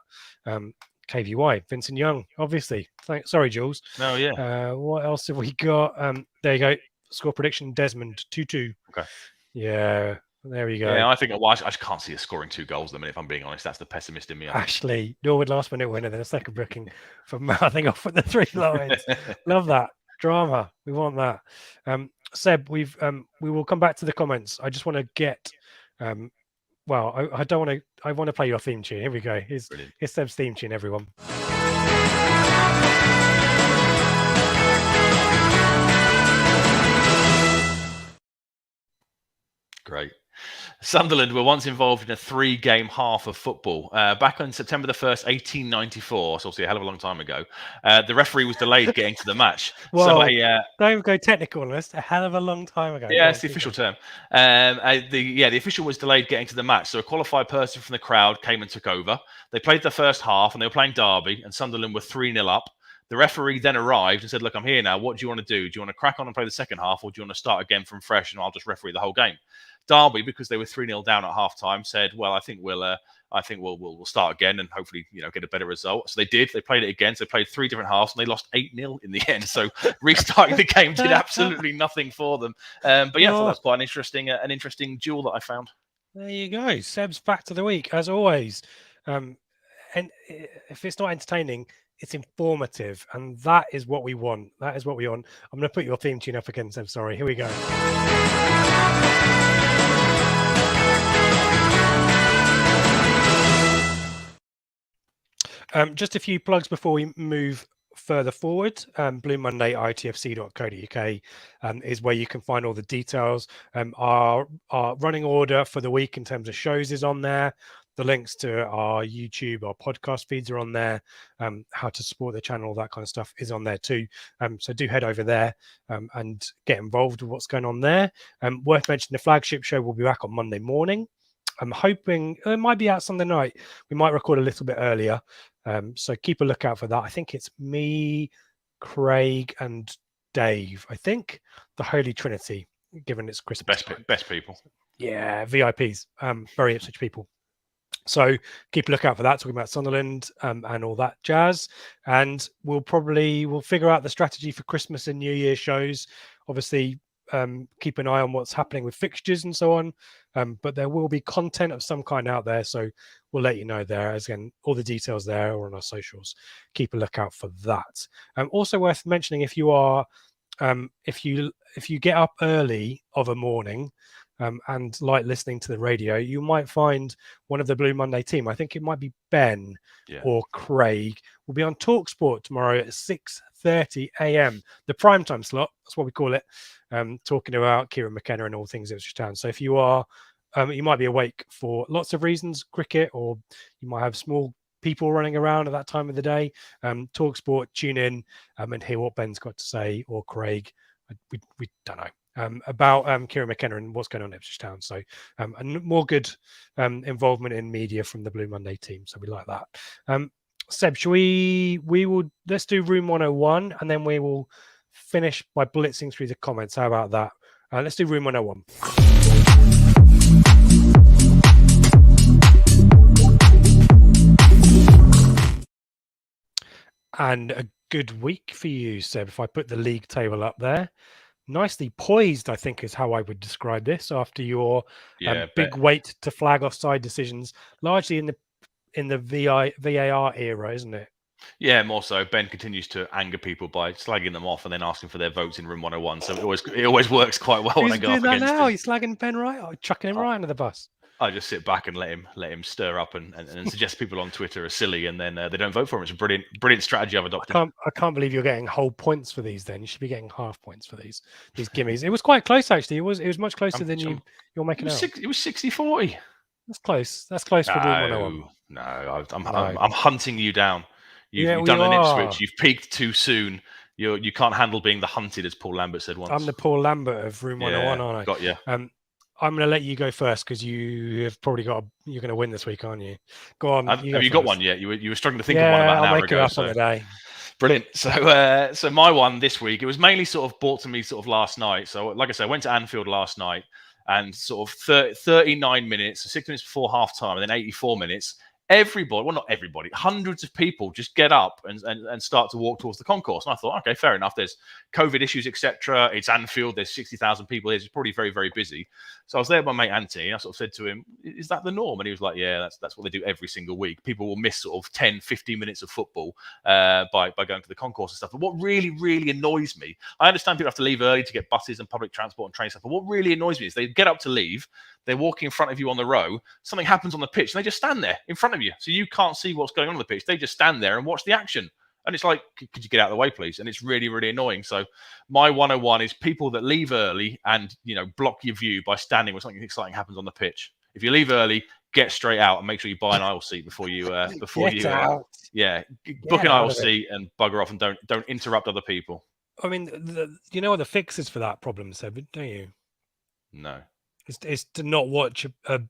KVY, Vincent Young, obviously. Sorry, Jules. No, yeah. What else have we got? There you go. Score prediction: Desmond 2-2. Okay. Yeah. There we go. Yeah, I think I just can't see us scoring 2 goals at the minute, if I'm being honest. That's the pessimist in me. Actually, Norwood last minute winner, then a second booking for mouthing off at the 3 lines. Love that. Drama. We want that. Seb, we will come back to the comments. I just want to get I want to play your theme tune. Here we go. Here's Seb's theme tune, everyone. Great. Sunderland were once involved in a 3-game half of football. Back on September the 1st, 1894, so obviously a hell of a long time ago, the referee was delayed getting to the match. Well, don't go technical on this. A hell of a long time ago. Yeah, it's the official term. The official was delayed getting to the match, so a qualified person from the crowd came and took over. They played the first half, and they were playing Derby, and Sunderland were 3-0 up. The referee then arrived and said, look, I'm here now. What do you want to do? Do you want to crack on and play the second half, or do you want to start again from fresh and I'll just referee the whole game? Derby, because they were 3-0 down at half-time, said, well, I think we'll start again and hopefully, get a better result. So they did. They played it again. So they played 3 different halves and they lost 8-0 in the end. So restarting the game did absolutely nothing for them. But yeah, I thought that's quite an interesting duel that I found. There you go. Seb's fact of the week, as always. And if it's not entertaining, it's informative, and that is what we want. That is what we want. I'm going to put your theme tune up again, Seb. Sorry. Here we go. Just a few plugs before we move further forward. Blue Monday ITFC.co.uk is where you can find all the details. Our running order for the week in terms of shows is on there. The links to our YouTube, our podcast feeds are on there. How to support the channel, that kind of stuff is on there too. So do head over there and get involved with what's going on there. Worth mentioning, the Flagship show will be back on Monday morning. I'm hoping it might be out Sunday night. We might record a little bit earlier. So keep a lookout for that. I think it's me, Craig, and Dave. I think the Holy Trinity, given it's Christmas. Best people. Yeah, VIPs. Very Ipswich people. So keep a lookout for that, talking about Sunderland and all that jazz. And we'll figure out the strategy for Christmas and New Year shows. Obviously, keep an eye on what's happening with fixtures and so on. But there will be content of some kind out there. So we'll let you know there. As again, all the details there or on our socials. Keep a lookout for that. Also worth mentioning, if you are, if you get up early of a morning, and like listening to the radio, you might find one of the Blue Monday team. I think it might be Ben or Craig. Will be on TalkSport tomorrow at 6:30 a.m. The primetime slot. That's what we call it. Talking about Kieran McKenna and all things Ipswich Town. So if you are You might be awake for lots of reasons, cricket, or you might have small people running around at that time of the day. Talk Sport, tune in and hear what Ben's got to say, or Craig. We don't know about Kieran McKenna and what's going on in Ipswich Town. So and more good involvement in media from the Blue Monday team. So we like that. Seb, let's do room 101 and then we will finish by blitzing through the comments. How about that? Let's do room 101. And a good week for you, Seb. If I put the league table up there, nicely poised, I think is how I would describe this after your big wait to flag offside decisions, largely in the VAR era, isn't it? Yeah, more so. Ben continues to anger people by slagging them off and then asking for their votes in room 101. So it always works quite well when I go up against now? him. He's slagging Ben right, or chucking him right under the bus. I just sit back and let him stir up and suggest people on Twitter are silly, and then they don't vote for him. It's a brilliant strategy I've adopted. I can't believe you're getting whole points for these. Then you should be getting half points for these gimmies. It was quite close actually. It was much closer than you're making out. It was 60-40. That's close. That's close for room 101. No, I'm hunting you down. You've done an Ipswich. You've peaked too soon. You can't handle being the hunted, as Paul Lambert said once. I'm the Paul Lambert of room 101, aren't I? Got you. I'm going to let you go first because you have probably you're going to win this week, aren't you? Go on. Have you got one yet? You were struggling to think of one about an hour ago. Up on the day. Brilliant. So my one this week, it was mainly sort of brought to me sort of last night. So like I said, I went to Anfield last night and sort of 39 minutes, 6 minutes before half time, and then 84 minutes. Everybody, well, not everybody, hundreds of people just get up and start to walk towards the concourse. And I thought, okay, fair enough. There's COVID issues, etc. It's Anfield. There's 60,000 people here. It's probably very, very busy. So I was there with my mate Anthony, and I sort of said to him, is that the norm? And he was like, yeah, that's what they do every single week. People will miss sort of 10, 15 minutes of football by going to the concourse and stuff. But what really, really annoys me, I understand people have to leave early to get buses and public transport and train stuff. But what really annoys me is they get up to leave. They're walking in front of you on the row. Something happens on the pitch, and they just stand there in front of you. So you can't see what's going on the pitch. They just stand there and watch the action. And it's like, could you get out of the way, please? And it's really, really annoying. So my 101 is people that leave early and, block your view by standing when something exciting happens on the pitch. If you leave early, get straight out and make sure you buy an aisle seat before you book an aisle seat and bugger off and don't interrupt other people. I mean, you know what the fix is for that problem, Seb, don't you? No. It's to not watch a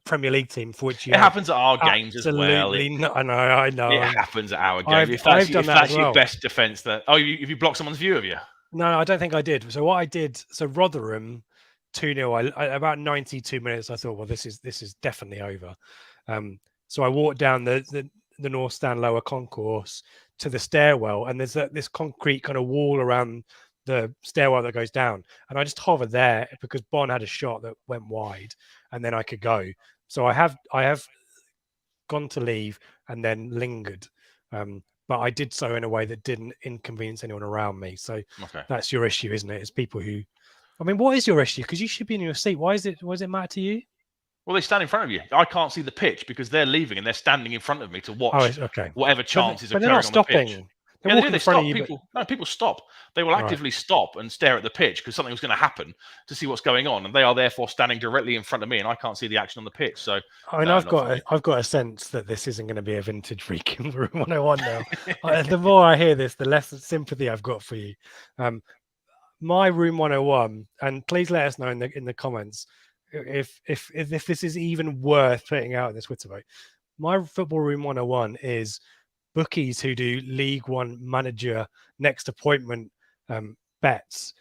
Premier League team for which you. It happens at our games as well. I know. It happens at our games. If that's your best defence, have you blocked someone's view of you? No, I don't think I did. So what I did, Rotherham 2-0. About 92 minutes, I thought, well, this is definitely over. So I walked down the North Stand lower concourse to the stairwell, and there's this concrete kind of wall around the stairwell that goes down, and I just hovered there because Bon had a shot that went wide, and then I could go. So I have gone to leave and then lingered, but I did so in a way that didn't inconvenience anyone around me. So That's your issue, isn't it? It's people who, I mean, what is your issue? Because you should be in your seat. Why does it matter to you? Well, they stand in front of you. I can't see the pitch because they're leaving and they're standing in front of me to watch whatever chances occurring on the pitch. They stop. People stop. They will actively stop and stare at the pitch because something was going to happen to see what's going on, and they are therefore standing directly in front of me, and I can't see the action on the pitch. So, I've got a sense that this isn't going to be a vintage week in room 101 now. The more I hear this, the less sympathy I've got for you. My room 101, and please let us know in the comments if this is even worth putting out in the Twitter vote. My football room 101 is bookies who do League One manager next appointment bets.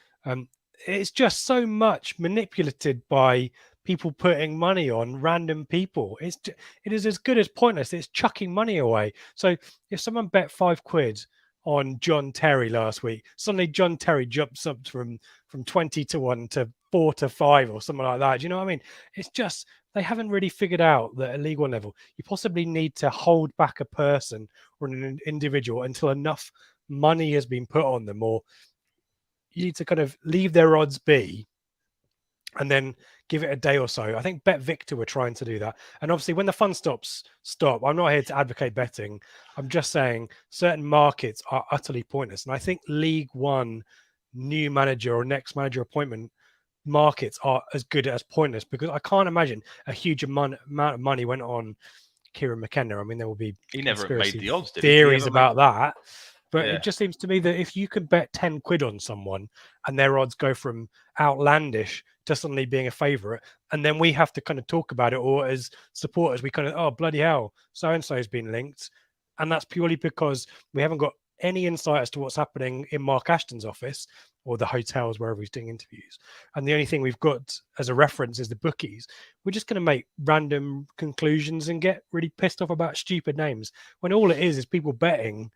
It's just so much manipulated by people putting money on random people. It is as good as pointless. It's chucking money away. So if someone bet £5 on John Terry last week, suddenly John Terry jumps up from 20 to 1 to 4 to 5 or something like that. Do you know what I mean? It's just, they haven't really figured out that at League One level, you possibly need to hold back a person or an individual until enough money has been put on them, or you need to kind of leave their odds be and then give it a day or so. I think Bet Victor were trying to do that. And obviously when the fun stops, stop. I'm not here to advocate betting. I'm just saying certain markets are utterly pointless. And I think League One new manager or next manager appointment markets are as good as pointless, because I can't imagine a huge amount of money went on Kieran McKenna. I mean, there will be He never conspiracy made the odds, did he? theories about that. But Yeah. it just seems to me that if you could bet 10 quid on someone and their odds go from outlandish to suddenly being a favourite, and then we have to kind of talk about it, or as supporters, we kind of, oh, bloody hell, so-and-so has been linked. And that's purely because we haven't got any insight as to what's happening in Mark Ashton's office or the hotels wherever he's doing interviews. And the only thing we've got as a reference is the bookies. We're just going to make random conclusions and get really pissed off about stupid names, when all it is people betting.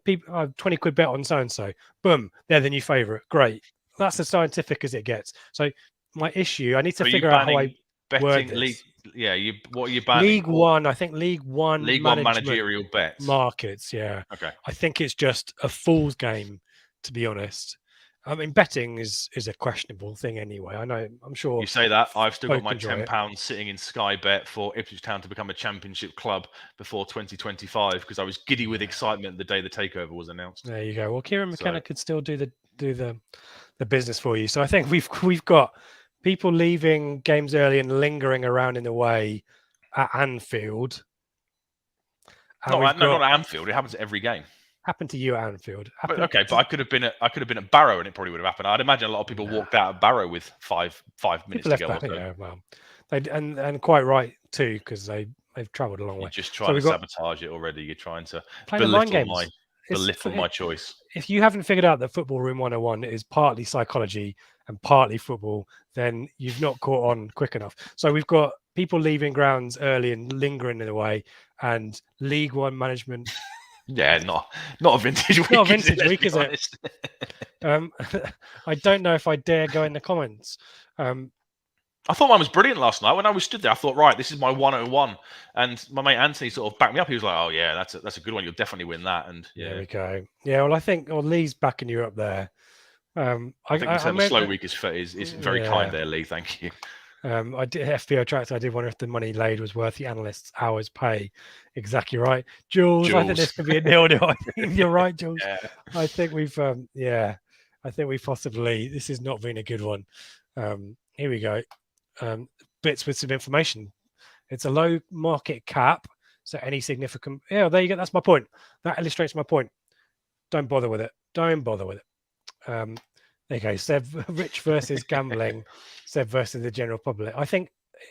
People 20 quid bet on so-and-so, boom, they're the new favourite. Great. That's as scientific as it gets. So my issue, I need to figure out how I word this. League, what are you banning? League One, I think League One managerial bets. Markets, yeah. Okay. I think it's just a fool's game, to be honest. I mean, betting is a questionable thing anyway. I know, I'm sure. You say that. I've still got my £10 sitting in Sky Bet for Ipswich Town to become a championship club before 2025, because I was giddy with excitement the day the takeover was announced. There you go. Well, Kieran McKenna could still do the business for you. So I think we've got people leaving games early and lingering around in the way at Anfield. Not at Anfield. It happens at every game. Happened to you at Anfield. But I could have been at Barrow, and it probably would have happened. I'd imagine a lot of people walked out of Barrow with five minutes to go. Yeah, well, and quite right too, because they've travelled a long way. You're just trying to sabotage it already. You're trying to belittle my choice. If you haven't figured out that Football Room 101 is partly psychology and partly football, then you've not caught on quick enough. So we've got people leaving grounds early and lingering in the way, and League One management. Yeah, not a vintage week. Not a vintage week, is it? I don't know if I dare go in the comments. I thought mine was brilliant last night. When I was stood there, I thought, right, this is my 101. And my mate Anthony sort of backed me up. He was like, oh, yeah, that's a good one. You'll definitely win that. And there we go. Yeah, well, I think Lee's backing you up there. I think the slow week is very kind there, Lee. Thank you. I did FPO tracks. I did wonder if the money laid was worth the analyst's hours pay. Exactly right, Jules. I think this could be a nil-nil. I think you're right, Jules. Yeah. I think we've possibly, this has not been a good one. Here we go. Bits with some information. It's a low market cap, so any significant. Yeah, there you go. That's my point. That illustrates my point. Don't bother with it. There you go. Seb Rich versus gambling. Seb versus the general public. I think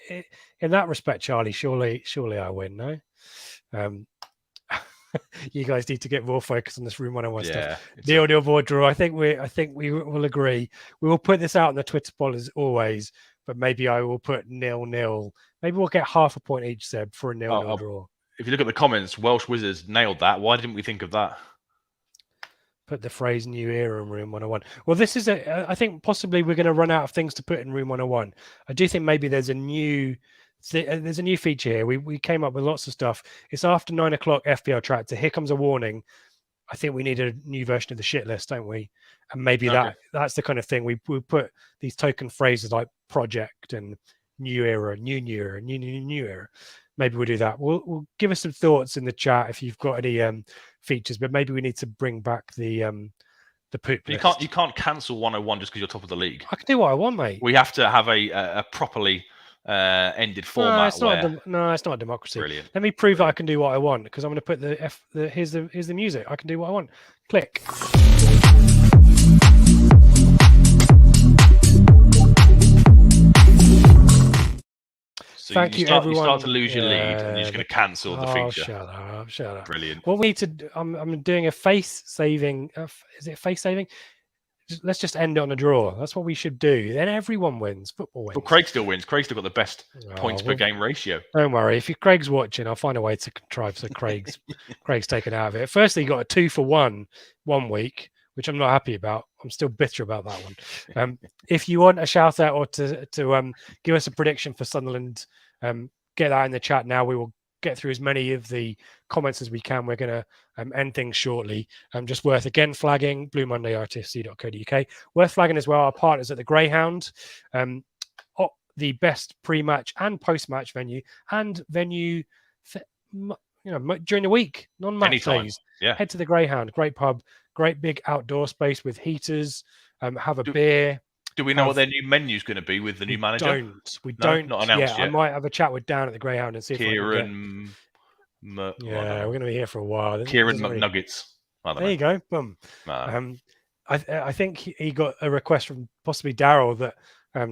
in that respect, Charlie, surely I win. No, you guys need to get more focus on this Room 101 stuff. Nil board draw. I think we will agree. We will put this out on the Twitter poll as always, but maybe I will put 0-0. Maybe we'll get half a point each, Seb, for a 0-0 draw. If you look at the comments, Welsh Wizards nailed that. Why didn't we think of that? Put the phrase new era in Room 101. Well, this is I think possibly we're going to run out of things to put in Room 101. I do think maybe there's a new feature here. We came up with lots of stuff. It's after 9 o'clock FPL Tractor. Here comes a warning. I think we need a new version of the shit list, don't we? And maybe that's the kind of thing. We put these token phrases like project and new era, new era, new era. Maybe we'll do that. We'll give us some thoughts in the chat if you've got any features, but maybe we need to bring back the poop list. You can't cancel 101 just because you're top of the league. I can do what I want, mate. We have to have a properly ended format. No, it's not a democracy. Brilliant. Let me prove that I can do what I want, because I'm going to put here's the music. I can do what I want. Click. So Thank you, everyone. You start to lose your lead, and you're just going to cancel the feature. Shut up. Brilliant. What we need to, I'm doing a face saving. Is it face saving? Let's just end it on a draw. That's what we should do. Then everyone wins. Football wins. Well, Craig still wins. Craig's still got the best points per game ratio. Don't worry. If Craig's watching, I'll find a way to contrive so Craig's taken out of it. Firstly, he got a 2-for-1 one week, which I'm not happy about. I'm still bitter about that one. If you want a shout out or to give us a prediction for Sunderland, get that in the chat now. We will get through as many of the comments as we can. We're going to end things shortly. Just worth again flagging Blue Monday ITFC.co.uk. Worth flagging as well our partners at the Greyhound, the best pre-match and post-match venue, and venue during the week, non-match days. Yeah. Head to the Greyhound, great pub, great big outdoor space with heaters. Have a beer. Do we know what their new menu's going to be with the new manager? We No, don't. not announced I yet. might have a chat with Dan at the Greyhound and see if I can get. Well, we're going to be here for a while. Kieran McNuggets. There you go. Boom. I think he got a request from possibly Daryl that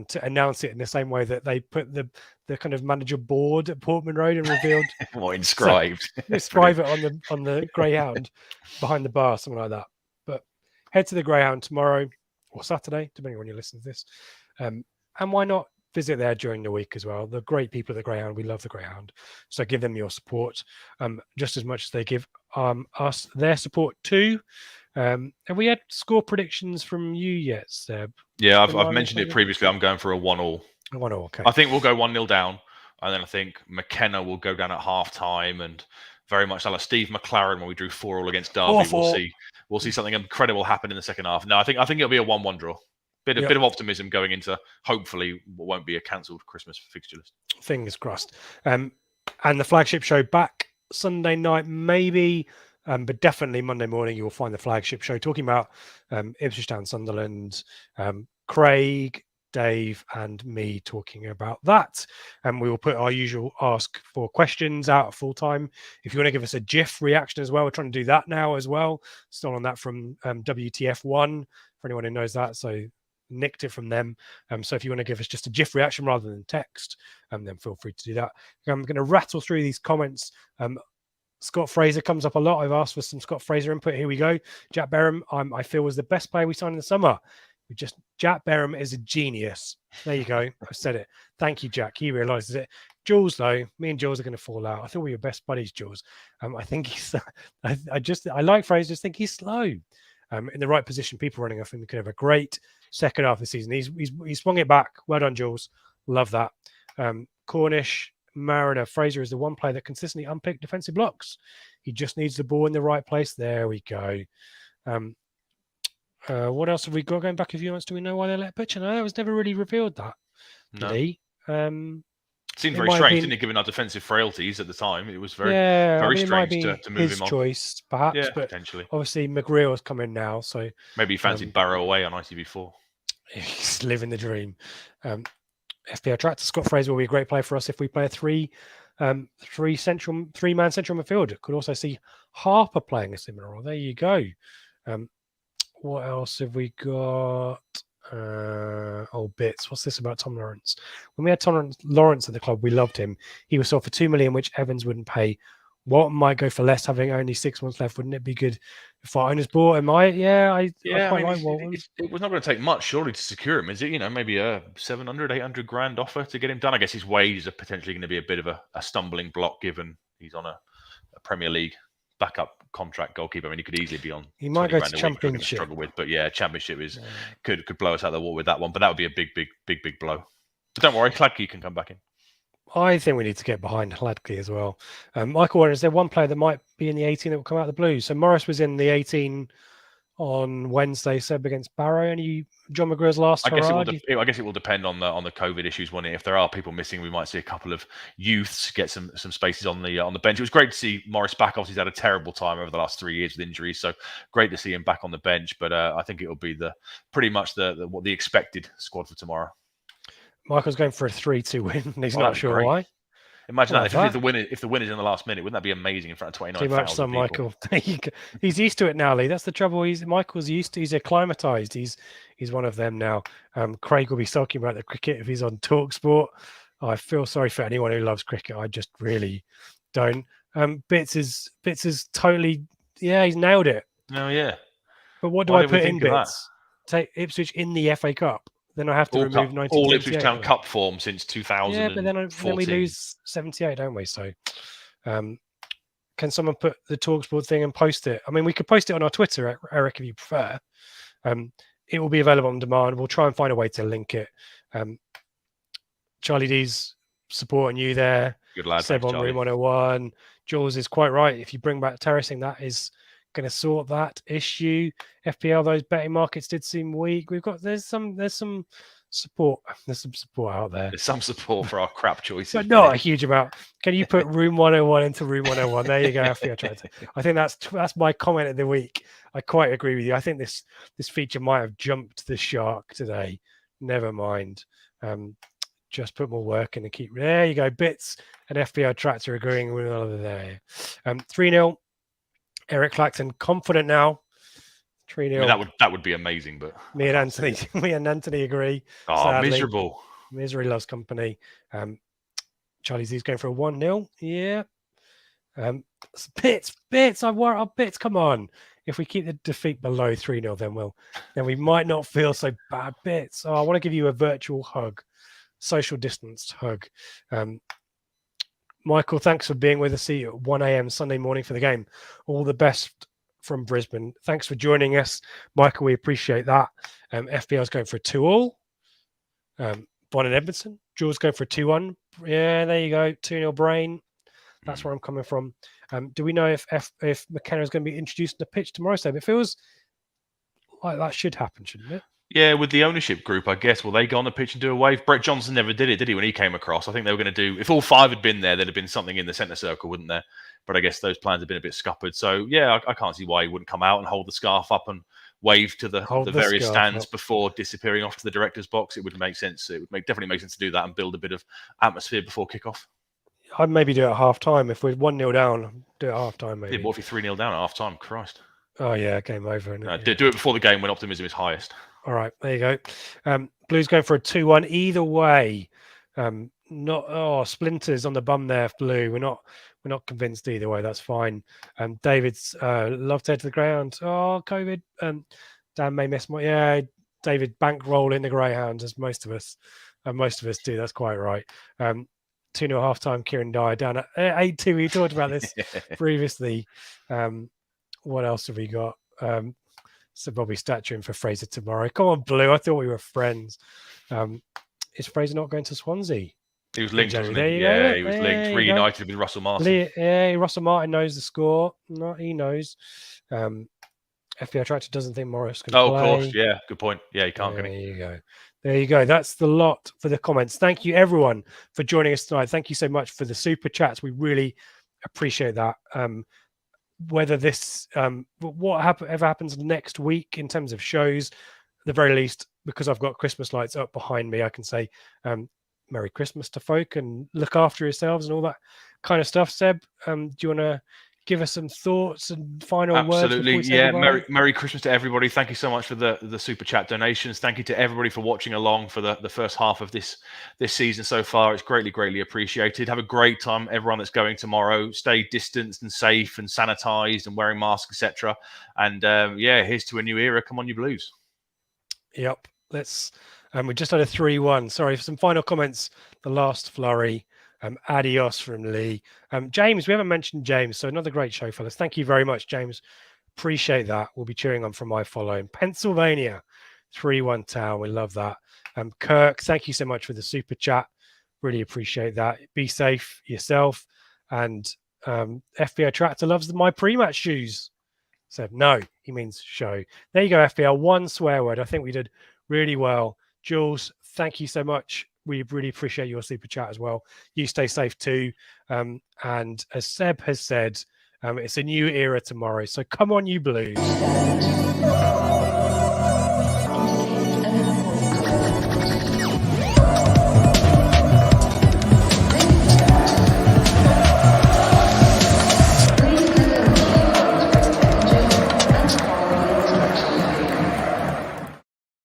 to announce it in the same way that they put the kind of manager board at Portman Road and revealed what inscribed. So, inscribe it on the Greyhound behind the bar, something like that. But head to the Greyhound tomorrow or Saturday, depending on when you listen to this. And why not visit there during the week as well? The great people at the Greyhound, we love the Greyhound. So give them your support just as much as they give us their support too. Have we had score predictions from you yet, Seb? Yeah, I've mentioned it previously. I'm going for a 1-1. 1-1, okay. I think we'll go 1-0 down, and then I think McKenna will go down at half time, and very much like Steve McLaren when we drew 4-4 against Derby. We'll see something incredible happen in the second half. No, I think it'll be a 1-1 draw. Bit of optimism going into hopefully what won't be a cancelled Christmas fixture list. Fingers crossed. And the Flagship show back Sunday night, maybe. But definitely Monday morning, you'll find the Flagship show talking about Ipswich Town, Sunderland, Craig, Dave, and me talking about that. And we will put our usual ask for questions out at full time. If you want to give us a GIF reaction as well, we're trying to do that now as well. Still on that from WTF1, for anyone who knows that. So nicked it from them. So if you want to give us just a GIF reaction rather than text, then feel free to do that. I'm going to rattle through these comments. Scott Fraser comes up a lot. I've asked for some Scott Fraser input. Here we go. Jack Berham, I feel, was the best player we signed in the summer. Jack Berham is a genius. There you go. I said it. Thank you, Jack. He realises it. Jules, though, me and Jules are going to fall out. I thought we were best buddies, Jules. I think he's. I like Fraser. Just think he's slow. In the right position, people running off him. He could have a great second half of the season. He's swung it back. Well done, Jules. Love that. Cornish. Mariner, Fraser is the one player that consistently unpicked defensive blocks. He just needs the ball in the right place. There we go. What else have we got going back a few months? Do we know why they let pitcher? No, it was never really revealed that. No. Did he? Seemed very strange, didn't it, given our defensive frailties at the time? It was very strange to move him on. His choice, perhaps, yeah, but potentially. Obviously McGreal has come in now, so maybe he fancied Barrow away on ITV4. He's living the dream. FPL Tractor Scott Fraser will be a great player for us if we play a three-man central midfield. Could also see Harper playing a similar role. There you go. What else have we got? Bits. What's this about Tom Lawrence? When we had Tom Lawrence at the club, we loved him. He was sold for $2 million, which Evans wouldn't pay. Walton might go for less, having only 6 months left. Wouldn't it be good if our owners bought him? I quite like Walton. It was not going to take much, surely, to secure him, is it? Maybe a 700, 800 grand offer to get him done. I guess his wages are potentially going to be a bit of a stumbling block, given he's on a Premier League backup contract goalkeeper. I mean, he could easily be on. He might go to Championship. Struggle with, but yeah, Championship could blow us out of the water with that one. But that would be a big blow. But don't worry, Cladke can come back in. I think we need to get behind Hladky as well. Michael Warren, is there one player that might be in the 18 that will come out of the Blues? So Morris was in the 18 on Wednesday, Seb, against Barrow. Any John McGreal's last hurrah? I guess it will depend on the COVID issues, won't it? If there are people missing, we might see a couple of youths get some spaces on the bench. It was great to see Morris back. Obviously, he's had a terrible time over the last 3 years with injuries, so great to see him back on the bench. But I think it will be pretty much the expected squad for tomorrow. Michael's going for a 3-2 win, and he's not sure why. Imagine that. If the win is in the last minute, wouldn't that be amazing in front of 29,000 people? Michael. He's used to it now, Lee. That's the trouble. Michael's used to. He's acclimatized. He's one of them now. Craig will be talking about the cricket if he's on TalkSport. I feel sorry for anyone who loves cricket. I just really don't. Bits is totally. Yeah, he's nailed it. Oh yeah. But what do I put in Bits? Take Ipswich in the FA Cup. Then I have to remove 1978. All Ipswich Town Cup form since 2000. Yeah, but then we lose 78, don't we? So, can someone put the TalkSport thing and post it? I mean, we could post it on our Twitter, Eric, if you prefer. It will be available on demand. We'll try and find a way to link it. Charlie D's supporting you there. Good lad. Seb on Room 101. Jules is quite right. If you bring back terracing, that is going to sort that issue. FPL, those betting markets did seem weak. There's some support. There's some support out there. There's some support for our crap choices, but not a huge amount. Can you put Room 101 into Room 101? There you go. I think that's my comment of the week. I quite agree with you. I think this feature might have jumped the shark today. Never mind. Just put more work in and keep. There you go. Bits and FPL Tractor agreeing with all of there. 3-0. Eric Clacton confident now. 3-0. I mean, that would be amazing, but me and Anthony agree. Oh, sadly. miserable. Misery loves company. Charlie Z's going for a 1-0. Yeah. Bits. I worry. Bits. Come on. If we keep the defeat below 3-0, then we might not feel so bad. Bits. Oh, I want to give you a virtual hug, social distanced hug. Michael, thanks for being with us. See you at 1 a.m. Sunday morning for the game. All the best from Brisbane. Thanks for joining us, Michael. We appreciate that. FPL's going for a 2-2. Bon and Edmondson. Jules going for a 2-1. Yeah, there you go. 2-0 Brain. That's where I'm coming from. Do we know if McKenna is going to be introduced to the pitch tomorrow, Seb? It feels like that should happen, shouldn't it? Yeah, with the ownership group, I guess, will they go on the pitch and do a wave? Brett Johnson never did it, did he, when he came across? I think they were going to do, if all five had been there, there'd have been something in the centre circle, wouldn't there? But I guess those plans have been a bit scuppered. So, yeah, I can't see why he wouldn't come out and hold the scarf up and wave to the various stands before disappearing off to the director's box. It would make sense. It would definitely make sense to do that and build a bit of atmosphere before kickoff. I'd maybe do it at half time. If we're 1-0 down, do it at half time, maybe. Yeah, what if you're 3-0 down at half time? Christ. Oh, yeah, game over. Do it before the game when optimism is highest. All right, there you go. Blues going for a 2-1. Either way, splinters on the bum there, Blue. We're not convinced either way. That's fine. David's love to head to the ground. Oh, COVID. Dan may miss David bankroll in the Greyhounds, as most of us do. That's quite right. 2-0 half time. Kieran Dyer down at 8-2. We talked about this previously. What else have we got? So Bobby statuing for Fraser tomorrow. Come on, Blue. I thought we were friends. Is Fraser not going to Swansea? He was linked, wasn't he? Yeah, he was linked. Reunited with Russell Martin. Yeah, Russell Martin knows the score. No, he knows. FPL Tractor doesn't think Morris can play. Of course. Yeah, good point. Yeah, he can't. There you go. That's the lot for the comments. Thank you, everyone, for joining us tonight. Thank you so much for the super chats. We really appreciate that. Whether this, whatever happens next week in terms of shows, at the very least, because I've got Christmas lights up behind me, I can say Merry Christmas to folk and look after yourselves and all that kind of stuff. Seb, do you want to give us some thoughts and final words? Absolutely, yeah. Merry Christmas to everybody. Thank you so much for the super chat donations. Thank you to everybody for watching along for the first half of this season so far. It's greatly appreciated. Have a great time, everyone that's going tomorrow. Stay distanced and safe and sanitized and wearing masks, etc. And here's to a new era. Come on, you Blues. Yep. We just had a 3-1. Sorry for some final comments. The last flurry. Adios from Lee. James, we haven't mentioned James, so another great show, fellas. Thank you very much, James. Appreciate that. We'll be cheering on from my following. Pennsylvania, 3-1 Town. We love that. Kirk, thank you so much for the super chat. Really appreciate that. Be safe yourself. And FPL Tractor loves my pre-match shoes. So no, he means show. There you go, FPL. One swear word. I think we did really well. Jules, thank you so much. We really appreciate your super chat as well. You stay safe too. And as Seb has said, it's a new era tomorrow. So come on, you Blues.